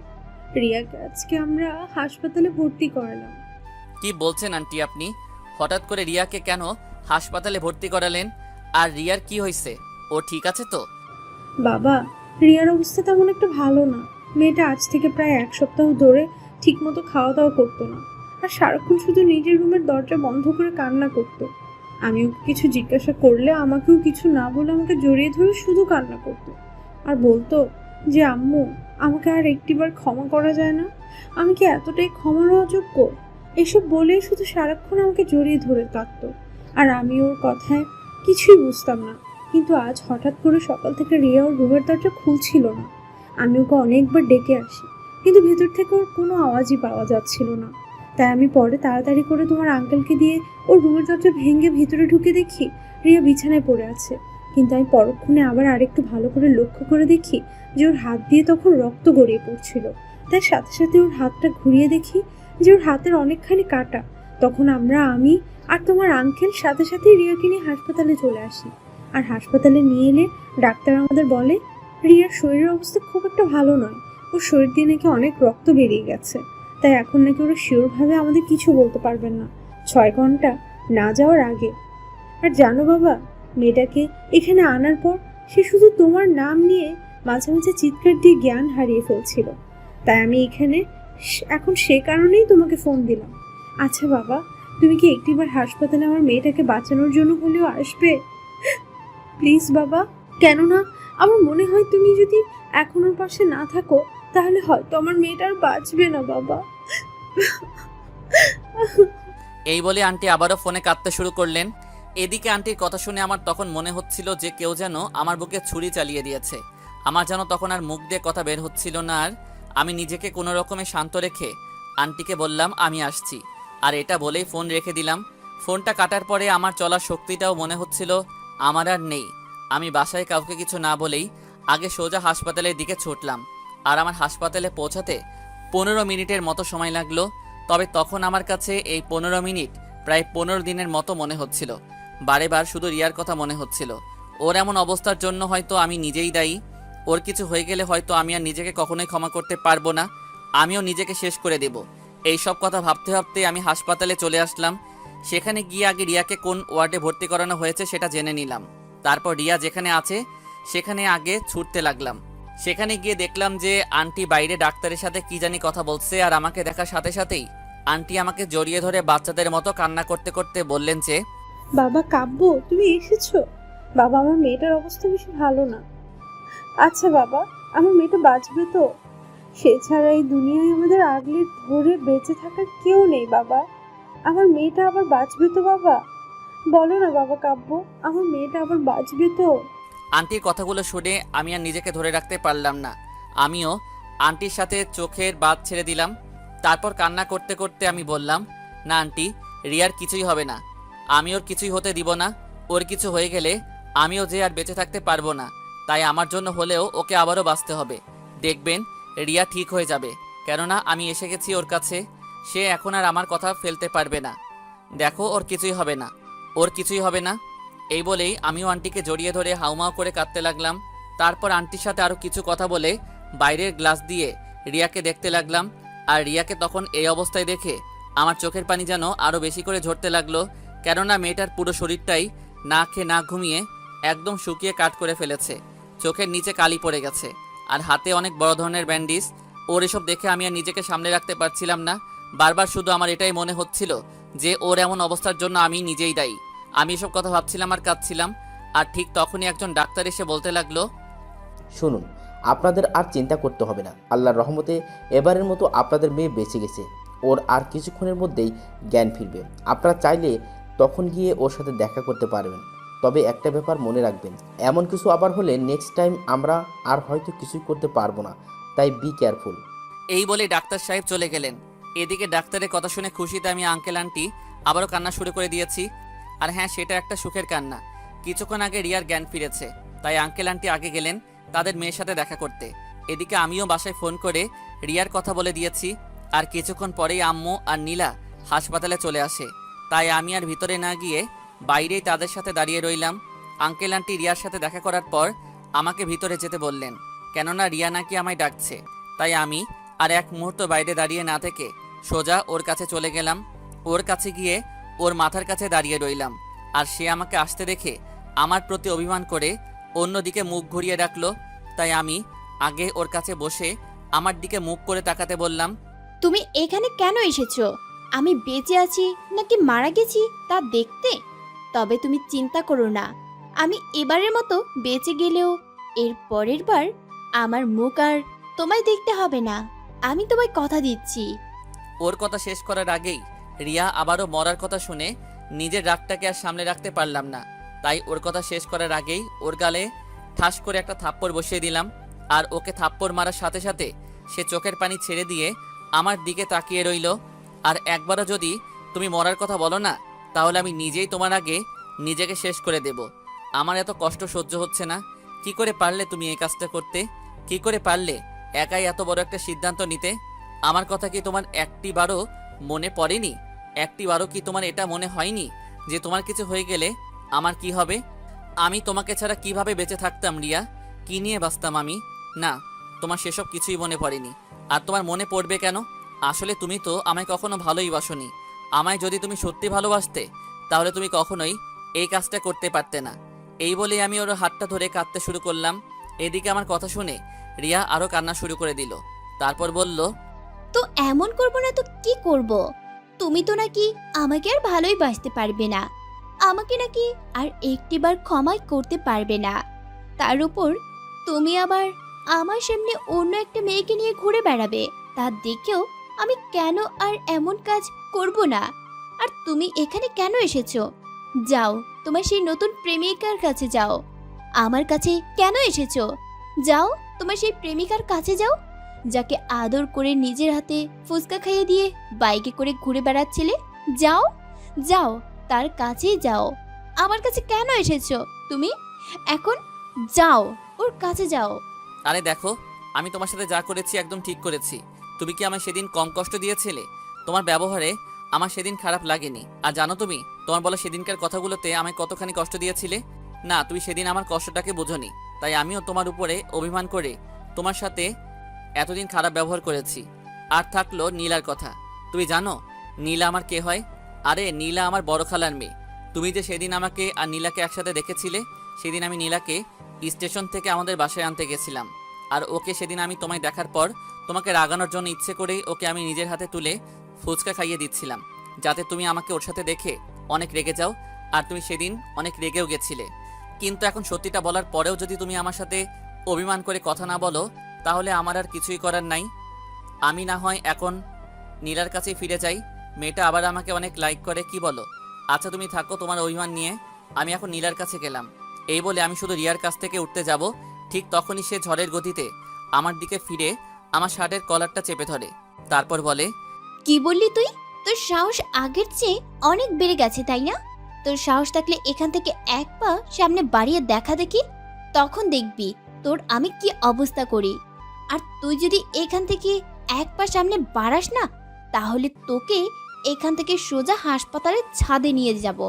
রিয়াকে আজকে আমরা হাসপাতালে ভর্তি করালাম। কি বলছেন আন্টি আপনি? হঠাৎ করে রিয়াকে কেন হাসপাতালে ভর্তি করালেন? আর রিয়ার কি হয়েছে? ও ঠিক আছে তো? বাবা, রিয়ার অবস্থা তেমন একটা ভালো না। মেয়েটা আজ থেকে প্রায় 1 সপ্তাহ ধরে ঠিকমতো খাওয়া দাওয়া করতো না, আর সারাক্ষণ শুধু নিজের রুমের দরজা বন্ধ করে কান্না করতো। আমি ওকে কিছু জিজ্ঞাসা করলে আমাকেও কিছু না বলে আমাকে জড়িয়ে ধরে শুধু কান্না করতো। আর বলতো যে আম্মু, আমাকে আর একটিবার ক্ষমা করা যায় না? আমি কি এতটাই ক্ষমার অযোগ্য? এসব বলেই শুধু সারাক্ষণ আমাকে জড়িয়ে ধরে থাকতো। আর আমি ওর কথায় কিছুই বুঝতাম না। কিন্তু আজ হঠাৎ করে সকাল থেকে রিয়া ওর রুমের দরজা খুলছিল না। আমি ওকে অনেকবার ডেকে আসি, কিন্তু ভেতর থেকে ওর কোনো আওয়াজই পাওয়া যাচ্ছিল না। তাই আমি পরে তাড়াতাড়ি করে তোমার আঙ্কেলকে দিয়ে ওর রুমের দরজা ভেঙে ভিতরে ঢুকে দেখি রিয়া বিছানায় পড়ে আছে। কিন্তু আমি পরক্ষণে আবার আরেকটু ভালো করে লক্ষ্য করে দেখি যে ওর হাত দিয়ে তখন রক্ত গড়িয়ে পড়ছিল। তাই সাথে সাথে ওর হাতটা ঘুরিয়ে দেখি যে ওর হাতের অনেকখানি কাটা। তখন আমি আর তোমার আঙ্কেল সাথে সাথে রিয়াকে নিয়ে হাসপাতালে চলে আসি। আর হাসপাতালে নিয়ে এলে ডাক্তার আমাদের বলে রিয়ার শরীরের অবস্থা খুব একটা ভালো নয়। ওর শরীর দিয়ে নাকি অনেক রক্ত বেরিয়ে গেছে। তাই এখন নাকি ওরা শিওরভাবে আমাদের কিছু বলতে পারবেন না 6 ঘন্টা না যাওয়ার আগে। আর জানো বাবা, মেয়েটাকে এখানে আনার পর সে শুধু তোমার নাম নিয়ে মাঝে মাঝে চিৎকার দিয়ে জ্ঞান হারিয়ে ফেলছিল। তাই আমি এখানে এখন সে কারণেই তোমাকে ফোন দিলাম। আচ্ছা বাবা, তুমি কি একটিবার হাসপাতালে আমার মেয়েটাকে বাঁচানোর জন্য হলেও আসবে? প্লিজ বাবা। কেননা আমার মনে হয় তুমি যদি এখন ওর পাশে না থাকো তাহলে হয়তো আমার মেয়েটা আর বাঁচবে না বাবা। এই বলে আন্টি আবারও ফোনে কাঁদতে শুরু করলেন। এদিকে আন্টির কথা শুনে আমার তখন মনে হচ্ছিল যে কেউ যেন আমার বুকে ছুরি চালিয়ে দিয়েছে। আমার যেন তখন আর মুখ দিয়ে কথা বের হচ্ছিল না। আর আমি নিজেকে কোনো রকমে শান্ত রেখে আন্টিকে বললাম আমি আসছি। আর এটা বলেই ফোন রেখে দিলাম। ফোনটা কাটার পরে আমার চলার শক্তিটাও মনে হচ্ছিল আমার আর নেই। আমি বাসায় কাউকে কিছু না বলেই আগে সোজা হাসপাতালের দিকে ছুটলাম। আর আমার হাসপাতালে পৌঁছাতে 15 মিনিটের মতো সময় লাগলো। তবে তখন আমার কাছে এই 15 মিনিট প্রায় 15 দিনের মতো মনে হচ্ছিল। বারে বার শুধু রিয়ার কথা মনে হচ্ছিল। ওর এমন অবস্থার জন্য হয়তো আমি নিজেই দায়ী। ওর কিছু হয়ে গেলে হয়তো আমি আর নিজেকে কখনোই ক্ষমা করতে পারবো না। আমিও নিজেকে শেষ করে দেব। এই সব কথা ভাবতে ভাবতে আমি হাসপাতালে চলে আসলাম। সেখানে গিয়ে আগে রিয়াকে কোন ওয়ার্ডে ভর্তি করানো হয়েছে সেটা জেনে নিলাম। তারপর রিয়া যেখানে আছে সেখানে আগে ছুটতে লাগলাম। সেখানে গিয়ে দেখলাম যে আন্টি বাইরে ডাক্তারের সাথে কি জানি কথা বলছে। আর আমাকে দেখার সাথে সাথেই আন্টি আমাকে জড়িয়ে ধরে বাচ্চাদের মতো কান্না করতে করতে বললেন যে, বাবা কাব্য, তুমি এসেছো? বাবা, আমার মেয়েটার অবস্থা বেশি ভালো না। আচ্ছা বাবা, আমার মেয়েটা বাঁচবে তো? সে ছাড়া এই দুনিয়ায় আমাদের আগলে ধরে বেঁচে থাকার কেউ নেই বাবা। আমার মেয়েটা আবার বাঁচবে তো বাবা? বলো না বাবা কাব্য, আমার মেয়েটা আবার বাঁচবে তো? আন্টির কথাগুলো শুনে আমি আর নিজেকে ধরে রাখতে পারলাম না। আমিও আন্টির সাথে চোখের বাঁধ ছেড়ে দিলাম। তারপর কান্না করতে করতে আমি বললাম, না আন্টি, রিয়ার কিছুই হবে না। আমি ওর কিছুই হতে দিব না। ওর কিছু হয়ে গেলে আমিও যে আর বেঁচে থাকতে পারবো না। তাই আমার জন্য হলেও ওকে আবারও বাঁচতে হবে। দেখবেন রিয়া ঠিক হয়ে যাবে। কেননা আমি এসে গেছি ওর কাছে। সে এখন আর আমার কথা ফেলতে পারবে না। দেখো, ওর কিছুই হবে না, ওর কিছুই হবে না। এই বলেই আমিও আন্টিকে জড়িয়ে ধরে হাউমাউ করে কাঁদতে লাগলাম। তারপর আন্টির সাথে আরও কিছু কথা বলে বাইরের গ্লাস দিয়ে রিয়াকে দেখতে লাগলাম। আর রিয়াকে তখন এই অবস্থায় দেখে আমার চোখের পানি যেন আরও বেশি করে ঝরতে লাগলো। কেননা মেয়েটার পুরো শরীরটাই না খেয়ে না ঘুমিয়ে একদম শুকিয়ে কাঠ করে ফেলেছে। চোখের নিচে কালি পড়ে গেছে আর হাতে অনেক বড় ধরনের ব্যান্ডেজ। ওর এসব দেখে আমি আর নিজেকে সামলে রাখতে পারছিলাম না। বারবার শুধু আমার এটাই মনে হচ্ছিল যে ওর এমন অবস্থার জন্য আমি নিজেই দায়ী। আমি এসব কথা ভাবছিলাম আর কাঁদছিলাম। আর ঠিক তখনই একজন ডাক্তার এসে বলতে লাগলো, শুনুন, আপনাদের আর চিন্তা করতে হবে না। আল্লাহর রহমতে এবারের মতো আপনাদের মেয়ে বেঁচে গেছে। ওর আর কিছুক্ষণের মধ্যেই জ্ঞান ফিরবে। আপনারা চাইলে তখন গিয়ে ওর সাথে দেখা করতে পারবেন। তবে একটা ব্যাপার মনে রাখবেন, এমন কিছু আবার হলে নেক্সট টাইম আমরা আর হয়তো কিছুই করতে পারবো না। তাই বি কেয়ারফুল। এই বলে ডাক্তার সাহেব চলে গেলেন। এদিকে ডাক্তারের কথা শুনে খুশিতে আমি আঙ্কেল আন্টি আবারও কান্না শুরু করে দিয়েছি। আর হ্যাঁ, সেটা একটা সুখের কান্না। কিছুক্ষণ আগে রিয়ার জ্ঞান ফিরেছে, তাই আঙ্কেল আন্টি আগে গেলেন তাদের মেয়ের সাথে দেখা করতে। এদিকে আমিও বাসায় ফোন করে রিয়ার কথা বলে দিয়েছি। আর কিছুক্ষণ পরেই আম্মু আর নীলা হাসপাতালে চলে আসে, তাই আমি আর ভিতরে না গিয়ে বাইরেই তাদের সাথে দাঁড়িয়ে রইলাম। আঙ্কেল আন্টি রিয়ার সাথে দেখা করার পর আমাকে ভিতরে যেতে বললেন, কেননা রিয়া নাকি আমায় ডাকছে। তাই আমি আর এক মুহূর্ত বাইরে দাঁড়িয়ে না থেকে সোজা ওর কাছে চলে গেলাম। ওর কাছে গিয়ে ওর মাথার কাছে দাঁড়িয়ে রইলাম। আর সে আমাকে আসতে দেখে আমার প্রতি অভিমান করে অন্যদিকে মুখ ঘুরিয়ে রাখলো। তাই আমি আগে ওর কাছে বসে আমার দিকে মুখ করে তাকাতে বললাম, তুমি এখানে কেন এসেছো? আমি বেঁচে আছি নাকি মারা গেছি তা দেখতে? তবে তুমি চিন্তা করো না, আমি এবারের মতো বেঁচে গেলেও এর পরের বার আমার মুখ আর তোমায় দেখতে হবে না। আমি তোমায় কথা দিচ্ছি। ওর কথা শেষ করার আগেই রিয়া আবারও মরার কথা শুনে নিজের রাগটাকে আর সামনে রাখতে পারলাম না। তাই ওর কথা শেষ করার আগেই ওর গালে ঠাস করে একটা থাপ্পড় বসিয়ে দিলাম। আর ওকে থাপ্পড় মারার সাথে সাথে সে চোখের পানি ছেড়ে দিয়ে আমার দিকে তাকিয়ে রইল। আর একবারও যদি তুমি মরার কথা বলো না, তাহলে আমি নিজেই তোমার আগে নিজেকে শেষ করে দেব। আমার এত কষ্ট সহ্য হচ্ছে না। কি করে পারলে তুমি এই কাজটা করতে? কি করে পারলে একাই এত বড় একটা সিদ্ধান্ত নিতে? আমার কথা কি তোমার একটিবারও মনে পড়েনি? একটিবারও কি তোমার এটা মনে হয়নি যে তোমার কিছু হয়ে গেলে আমার কি হবে? আমি তোমাকে ছাড়া কিভাবে বেঁচে থাকতাম রিয়া? কি নিয়ে বাঁচতাম আমি? না, তোমার সেসব কিছুই মনে পড়েনি। আর তোমার মনে পড়বে কেন? আসলে তুমি তো আমায় কখনো ভালোই বাসোনি। আমায় যদি তুমি সত্যি ভালোবাসতে, তাহলে তুমি কখনোই এই কাজটা করতে পারতে না। এই বলেই আমি ওর হাতটা ধরে কাঁদতে শুরু করলাম। এদিকে আমার কথা শুনে রিয়া আরও কান্না শুরু করে দিল। তারপর বলল, তো এমন করবো না তো কি করব? তুমি তো নাকি আমাকে আর ভালোই বাসতে পারবে না, আমাকে নাকি আর একটিবার ক্ষমাই করতে পারবে না। তার উপর তুমি আবার আমার সামনে অন্য একটা মেয়েকে নিয়ে ঘুরে বেড়াবে, তা দেখেও আমি কেন আর এমন কাজ করব না। আর তুমি এখানে কেন এসেছো? যাও, তোমার সেই নতুন প্রেমিকার কাছে যাও। আমার কাছে কেন এসেছো? যাও, তোমার সেই প্রেমিকার কাছে যাও, যাকে আদর করে নিজের হাতে ফুচকা খাইয়ে দিয়ে বাইকে করে ঘুরে বেড়াচ্ছিলে। যাও যাও, তার কাছেই যাও। আমার কাছে কেন এসেছো তুমি? এখন যাও, ওর কাছে যাও। আরে দেখো, আমি তোমার সাথে যা করেছি একদম ঠিক করেছি। তুমি কি আমায় সেদিন কম কষ্ট দিয়েছিলে? তোমার ব্যবহারে আমার সেদিন খারাপ লাগেনি। আর জানো তুমি, তোমার বলা সেদিনকার কথাগুলোতে আমায় কতখানি কষ্ট দিয়েছিলে? না, তুমি সেদিন আমার কষ্টটাকে বোঝোনি। তাই আমিও তোমার উপরে অভিমান করে তোমার সাথে এতদিন খারাপ ব্যবহার করেছি। আর থাকলো নীলার কথা। তুমি জানো নীলা আমার কে হয়? আরে নীলা আমার বড় খালার মেয়ে। তুমি যে সেদিন আমাকে আর নীলাকে একসাথে দেখেছিলে, সেদিন আমি নীলাকে স্টেশন থেকে আমাদের বাসায় আনতে গেছিলাম। আর ওকে সেদিন আমি তোমায় দেখার পর তোমাকে রাগানোর জন্য ইচ্ছে করেই ওকে আমি নিজের হাতে তুলে ফুচকা খাইয়ে দিচ্ছিলাম, যাতে তুমি আমাকে ওর সাথে দেখে অনেক রেগে যাও। আর তুমি সেদিন অনেক রেগেও গেছিলে। কিন্তু এখন সত্যিটা বলার পরেও যদি তুমি আমার সাথে অভিমান করে কথা না বলো, তাহলে আমার আর কিছুই করার নাই। আমি না হয় এখন নীলার কাছেই ফিরে যাই। মেয়েটা আবার আমাকে অনেক লাইক করে, কি বলো? আচ্ছা তুমি থাকো তোমার অভিমান নিয়ে, আমি এখন নীলার কাছে গেলাম। এই বলে আমি শুধু রিয়ার কাছ থেকে উঠতে যাব, ঠিক তখনই সে ঝড়ের গতিতে আমার দিকে ফিরে আমার শার্টের কলারটা চেপে ধরে। তারপর বলে, কি বললি তুই? তোর সাহস আগের চেয়ে অনেক বেড়ে গেছে, তাই না? তোর সাহস থাকলে এখান থেকে এক পা সামনে বাড়িয়ে দেখা দেখি, তখন দেখবি তোর আমি কি অবস্থা করি। আর তুই যদি এখান থেকে এক পা সামনে বাড়াস না, তাহলে তোকে এখান থেকে সোজা হাসপাতালের ছাদে নিয়ে যাব,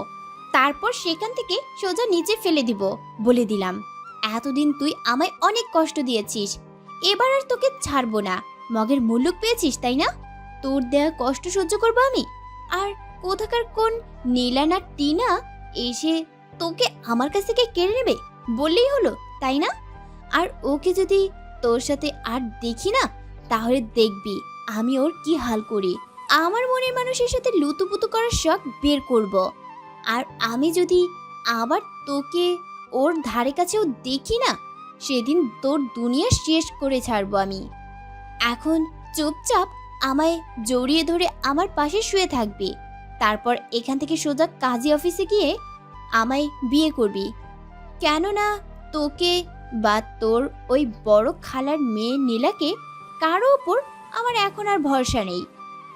তারপর সেখান থেকে সোজা নিচে ফেলে দিব। বলে দিলাম, এতদিন তুই আমায় অনেক কষ্ট দিয়েছিস, এবার আর তোকে ছাড়বো না। মগের মুল্লুক পেয়েছিস, তাই না? তোর দেয়া কষ্ট সহ্য করবো আমি? আর কোথাকার কোন নীলা না টিনা এসে তোকে আমার কাছ থেকে কেড়ে নেবে বললেই হলো, তাই না? আর ওকে যদি তোর সাথে আর দেখি না, তাহলে দেখবি আমি ওর কি হাল করি। আমার মনের মানুষের সাথে লুতুপুতু করার শখ বের করব। আর আমি যদি আবার তোকে ওর ধারে কাছেও দেখি না, সেদিন তোর দুনিয়া শেষ করে ছাড়বো আমি। এখন চুপচাপ আমায় জড়িয়ে ধরে আমার পাশে শুয়ে থাকবি, তারপর এখান থেকে সোজা কাজী অফিসে গিয়ে আমায় বিয়ে করবি। কেননা তোকে বা তোর ওই বড় খালার মেয়ে নীলাকে কারো ওপর আমার এখন আর ভরসা নেই।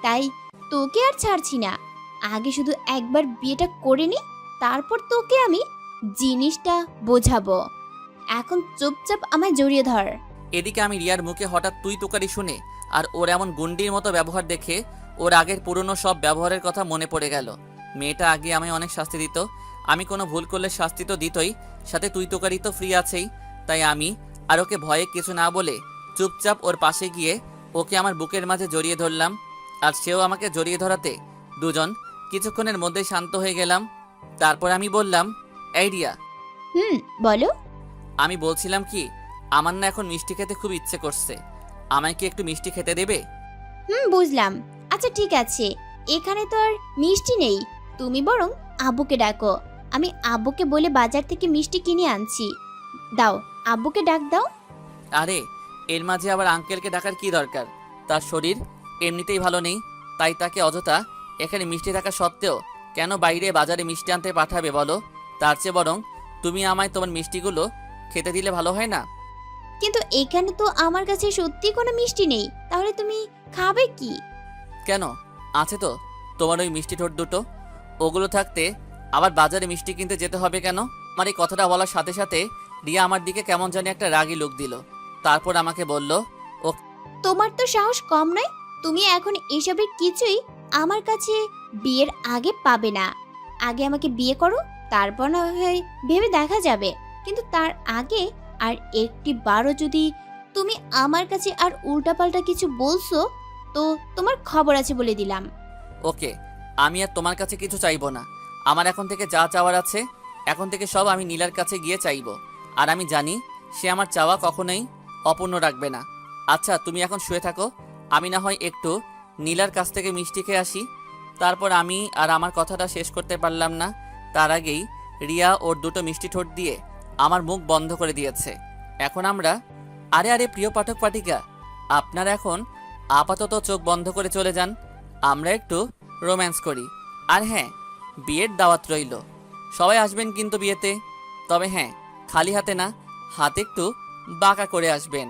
তাই তোকে আর ছাড়ছি না। আগে শুধু একবার বিয়েটা করে নি, তারপর তোকে আমি জিনিসটা বোঝাবো। এখন চুপচাপ আমায় জড়িয়ে ধর। এদিকে আমি রিয়ার মুখে হঠাৎ তুই তোকারি শুনে আর ওর এমন গুন্ডির মতো ব্যবহার দেখে ওর আগের পুরনো সব ব্যবহারের কথা মনে পড়ে গেল। মেয়েটা আগে আমায় অনেক শাস্তি দিত, আমি কোনো ভুল করলে শাস্তি তো দিতই, সাথে তুই তোকারি তো ফ্রি আছেই। তাই আমি আর ওকে ভয়ে কিছু না বলে চুপচাপ ওর পাশে গিয়ে ওকে আমার বুকের মাঝে জড়িয়ে ধরলাম। আর সেও আমাকে জড়িয়ে ধরাতে দুজন কিছুক্ষণের মধ্যেই শান্ত হয়ে গেলাম। তারপর আমি বললাম, এই রিয়া, বলো। আমি বলছিলাম কি, আমার না এখন মিষ্টি খেতে খুব ইচ্ছে করছে, আমায় কি একটু মিষ্টি খেতে দেবে? বুঝলাম। আচ্ছা ঠিক আছে, এখানে তো আর মিষ্টি নেই, তুমি বরং আব্বুকে ডাকো। আমি আব্বুকে বলে বাজার থেকে মিষ্টি কিনে আনছি। দাও, আব্বুকে ডাক দাও। আরে এর মাঝে আবার আঙ্কেলকে ডাকার কি দরকার? তার শরীর এমনিতেই ভালো নেই, তাই তাকে অযথা এখানে মিষ্টি থাকা সত্ত্বেও কেন বাইরে বাজারে মিষ্টি আনতে পাঠাবে বলো? তার চেয়ে বরং তুমি আমায় তোমার মিষ্টিগুলো খেতে দিলে ভালো হয় না? কিন্তু এখানে তো আমার কাছে সত্যি কোনো মিষ্টি নেই, তাহলে তুমি খাবে কি? কেন, আছে তো তোমার ওই মিষ্টি ঠোঁট দুটো, ওগুলো থাকতে আবার বাজারে মিষ্টি কিনতে যেতে হবে কেন? আমার এই কথাটা বলার সাথে সাথে রিয়া আমার দিকে কেমন জানি একটা রাগী লুক দিল। তারপর আমাকে বলল, তোমার তো সাহস কম নয়, তুমি এখন এসবের কিছুই আমার কাছে বিয়ের আগে পাবে না। আগে আমাকে বিয়ে করো, তারপর না হয় ভেবে দেখা যাবে। কিন্তু তার আগে আর একটি বারও যদি তুমি আমার কাছে আর উল্টাপাল্টা কিছু বলছো, তো তোমার খবর আছে বলে দিলাম। ওকে, আমি আর তোমার কাছে কিছু চাইবো না। আমার এখন থেকে যা চাওয়ার আছে, এখন থেকে সব আমি নীলার কাছে গিয়ে চাইবো। আর আমি জানি সে আমার চাওয়া কখনোই অপূর্ণ রাখবে না। আচ্ছা তুমি এখন শুয়ে থাকো, আমি না হয় একটু নীলার কাছ থেকে মিষ্টি খেয়ে আসি। তারপর আমি আর আমার কথাটা শেষ করতে পারলাম না, তার আগেই রিয়া ওর দুটো মিষ্টি ঠোঁট দিয়ে আমার মুখ বন্ধ করে দিয়েছে। এখন আমরা আরে প্রিয় পাঠক পাঠিকা, আপনারা এখন আপাতত চোখ বন্ধ করে চলে যান, আমরা একটু রোম্যান্স করি। আর হ্যাঁ, বিয়ের দাওয়াত রইল, সবাই আসবেন কিন্তু বিয়েতে। তবে হ্যাঁ, খালি হাতে না, হাতে একটু বাঁকা করে আসবেন।